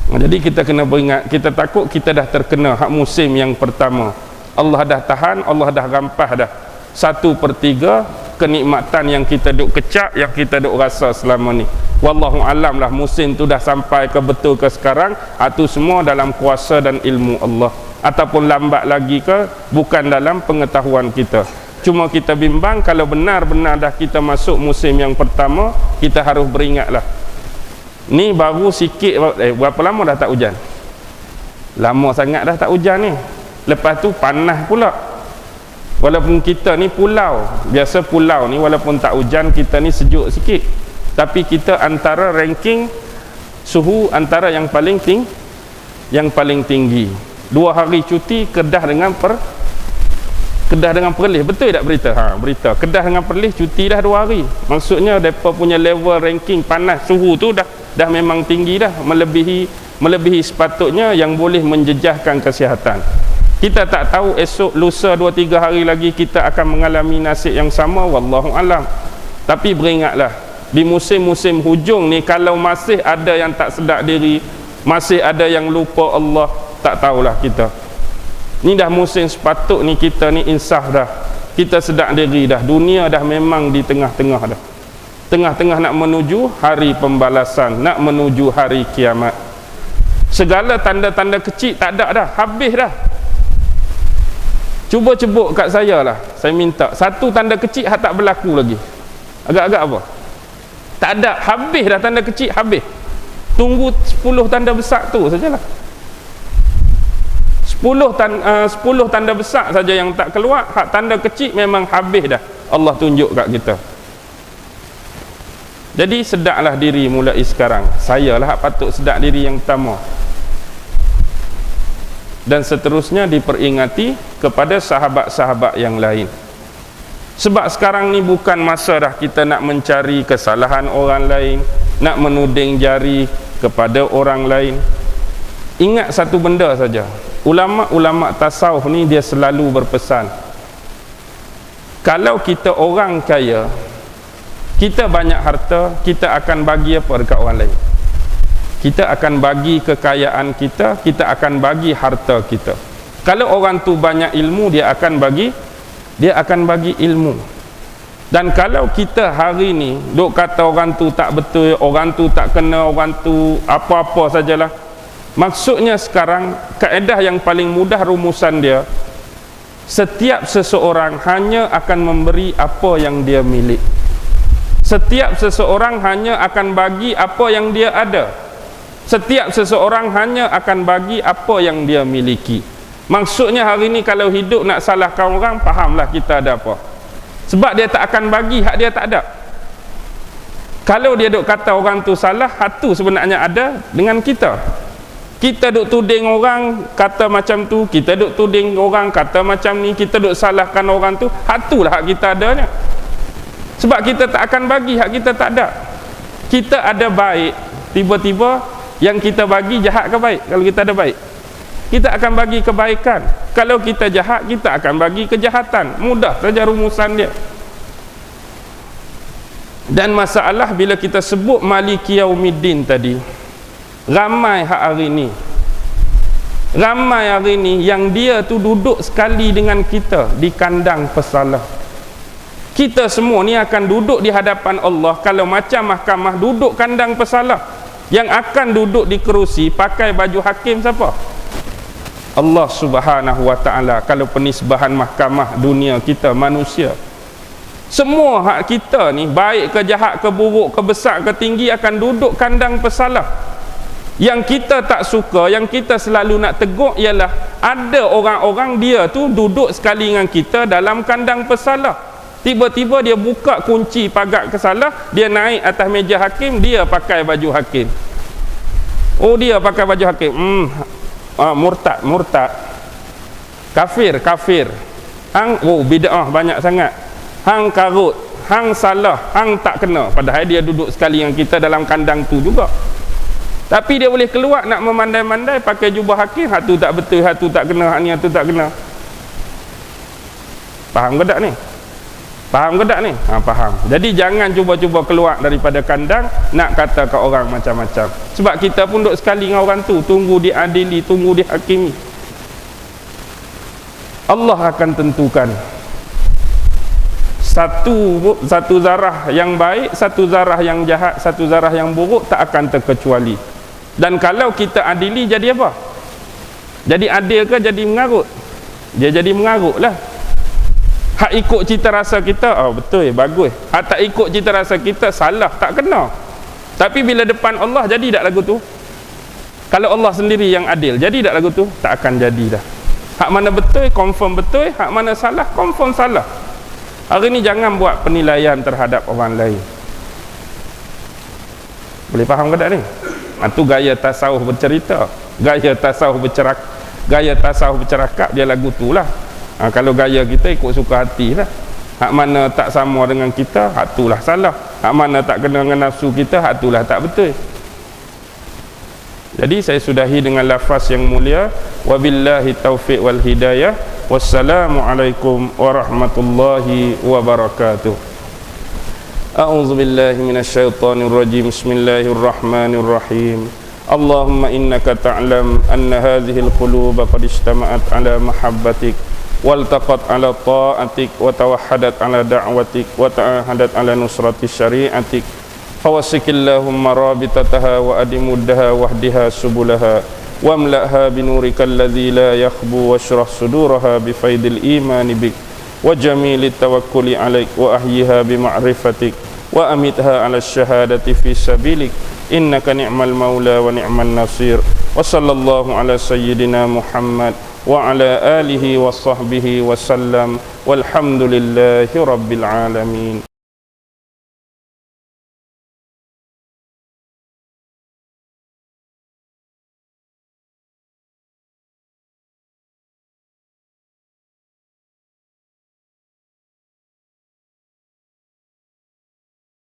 Jadi kita kena beringat, kita takut kita dah terkena hak musim yang pertama. Allah dah tahan, Allah dah rampah dah 1/3 kenikmatan yang kita duk kecap, yang kita duk rasa selama ni. Wallahu alam lah musim tu dah sampai ke betul ke sekarang, itu semua dalam kuasa dan ilmu Allah, ataupun lambat lagi ke bukan dalam pengetahuan kita. Cuma kita bimbang kalau benar-benar dah kita masuk musim yang pertama, kita harus beringatlah. Ni baru sikit, berapa lama dah tak hujan? Lama sangat dah tak hujan ni. Lepas tu panas pula. Walaupun kita ni pulau, biasa pulau ni walaupun tak hujan kita ni sejuk sikit, tapi kita antara ranking suhu antara yang paling tinggi. 2 hari cuti Kedah dengan Perlis. Betul tak berita? Berita Kedah dengan Perlis cuti dah 2 hari. Maksudnya depa punya level ranking panas suhu tu dah memang tinggi dah, melebihi sepatutnya yang boleh menjejahkan kesihatan. Kita tak tahu esok lusa 2-3 hari lagi kita akan mengalami nasib yang sama, wallahu alam. Tapi beringatlah, di musim-musim hujung ni kalau masih ada yang tak sedar diri, masih ada yang lupa Allah, tak tahulah kita. Ni dah musim sepatut ni kita ni insaf dah. Kita sedar diri dah, dunia dah memang di tengah-tengah dah. Tengah-tengah nak menuju hari pembalasan, nak menuju hari kiamat. Segala tanda-tanda kecil tak ada dah, habis dah. Cuba cebuk kat saya lah, saya minta satu tanda kecil hak tak berlaku lagi. Agak-agak apa? Tak ada, habis dah tanda kecil, habis. Tunggu 10 tanda besar tu sajalah. 10 tanda besar saja yang tak keluar, hak tanda kecil memang habis dah. Allah tunjuk kat kita. Jadi sedaklah diri mulai sekarang. Saya lah hak patut sedak diri yang pertama. Dan seterusnya diperingati kepada sahabat-sahabat yang lain. Sebab sekarang ni bukan masa dah kita nak mencari kesalahan orang lain, nak menuding jari kepada orang lain. Ingat satu benda saja, ulama-ulama tasawuf ni dia selalu berpesan, kalau kita orang kaya, kita banyak harta, kita akan bagi apa dekat orang lain? Kita akan bagi kekayaan kita, kita akan bagi harta kita. Kalau orang tu banyak ilmu, dia akan bagi ilmu. Dan kalau kita hari ni duk kata orang tu tak betul, orang tu tak kena, orang tu apa-apa sajalah, maksudnya sekarang kaedah yang paling mudah rumusan dia, setiap seseorang hanya akan memberi apa yang dia milik. Setiap seseorang hanya akan bagi apa yang dia ada. Setiap seseorang hanya akan bagi apa yang dia miliki. Maksudnya hari ni kalau hidup nak salahkan orang, fahamlah kita ada apa. Sebab dia tak akan bagi hak dia tak ada. Kalau dia duk kata orang tu salah, hak tu sebenarnya ada dengan kita. Kita duk tuding orang kata macam tu, kita duk tuding orang kata macam ni, kita duk salahkan orang tu, hak tu lah hak kita adanya. Sebab kita tak akan bagi hak kita tak ada. Kita ada baik, tiba-tiba yang kita bagi jahat ke baik? Kalau kita ada baik, kita akan bagi kebaikan. Kalau kita jahat, kita akan bagi kejahatan. Mudah saja rumusan dia. Dan masalah bila kita sebut Maliki Yaumiddin tadi, ramai hari ni yang dia tu duduk sekali dengan kita di kandang pesalah. Kita semua ni akan duduk di hadapan Allah. Kalau macam mahkamah duduk kandang pesalah, yang akan duduk di kerusi pakai baju hakim siapa? Allah Subhanahu wa ta'ala. Kalau penisbahan mahkamah dunia kita manusia, semua hak kita ni, baik ke jahat ke buruk ke besar ke tinggi, akan duduk kandang pesalah. Yang kita tak suka, yang kita selalu nak tegur ialah ada orang-orang dia tu duduk sekali dengan kita dalam kandang pesalah. Tiba-tiba dia buka kunci pagar kesalah, dia naik atas meja hakim, dia pakai baju hakim. Oh, dia pakai baju hakim. Murtad, kafir. Hang bid'ah banyak sangat. Hang karut, hang salah, hang tak kena. Padahal dia duduk sekali dengan kita dalam kandang tu juga. Tapi dia boleh keluar nak memandai-mandai pakai jubah hakim, hak tu tak betul, hak tu tak kena, hak ni hak tu tak kena. Faham ke tak ni? Faham ke tak ni? Faham. Jadi jangan cuba-cuba keluar daripada kandang nak kata ke orang macam-macam. Sebab kita pun duduk sekali dengan orang tu, tunggu diadili, tunggu dihakimi. Allah akan tentukan satu zarah yang baik, satu zarah yang jahat, satu zarah yang buruk tak akan terkecuali. Dan kalau kita adili jadi apa? Jadi adil ke jadi mengarut? Dia jadi mengarut lah. Hak ikut cita rasa kita, betul, bagus. Hak tak ikut cita rasa kita, salah, tak kena. Tapi bila depan Allah, jadi tak lagu tu? Kalau Allah sendiri yang adil, jadi tak lagu tu? Tak akan jadi dah. Hak mana betul, confirm betul. Hak mana salah, confirm salah. Hari ni jangan buat penilaian terhadap orang lain. Boleh faham ke tak ni? Itu gaya tasawuf bercerita, gaya tasawuf bercakap, dia lagu tu lah. Kalau gaya kita ikut suka hati lah. Hak mana tak sama dengan kita, hak tu lah salah. Hak mana tak kena dengan nafsu kita, hak tu lah tak betul. Jadi saya sudahi dengan lafaz yang mulia, wabillahi taufiq wal hidayah, wassalamualaikum warahmatullahi wabarakatuh. A'udzu billahi minasyaitonir rajim. Bismillahirrahmanirrahim. Allahumma innaka ta'lam anna hadhihi al-quluba qad ijtama'at ala mahabbatik waltaqat ala ta'atik wa tawahhadat ala da'watik wa ta'ahadat ala nusrati syari'atik fawasikillahumma rabitataha wa adimuddaha wahdiha subulaha wamla'ha binurika alladhi la yakhbu washrah suduraha bifaidil imani bik wa jamilit tawakkuli alaik wa ahyiha bima'rifatik wa amitha ala syahadati fi sabilik innaka ni'mal maula wa ni'man nasir wa sallallahu ala sayyidina Muhammad wa ala alihi wa sahbihi wa sallam walhamdulillahi rabbil alamin.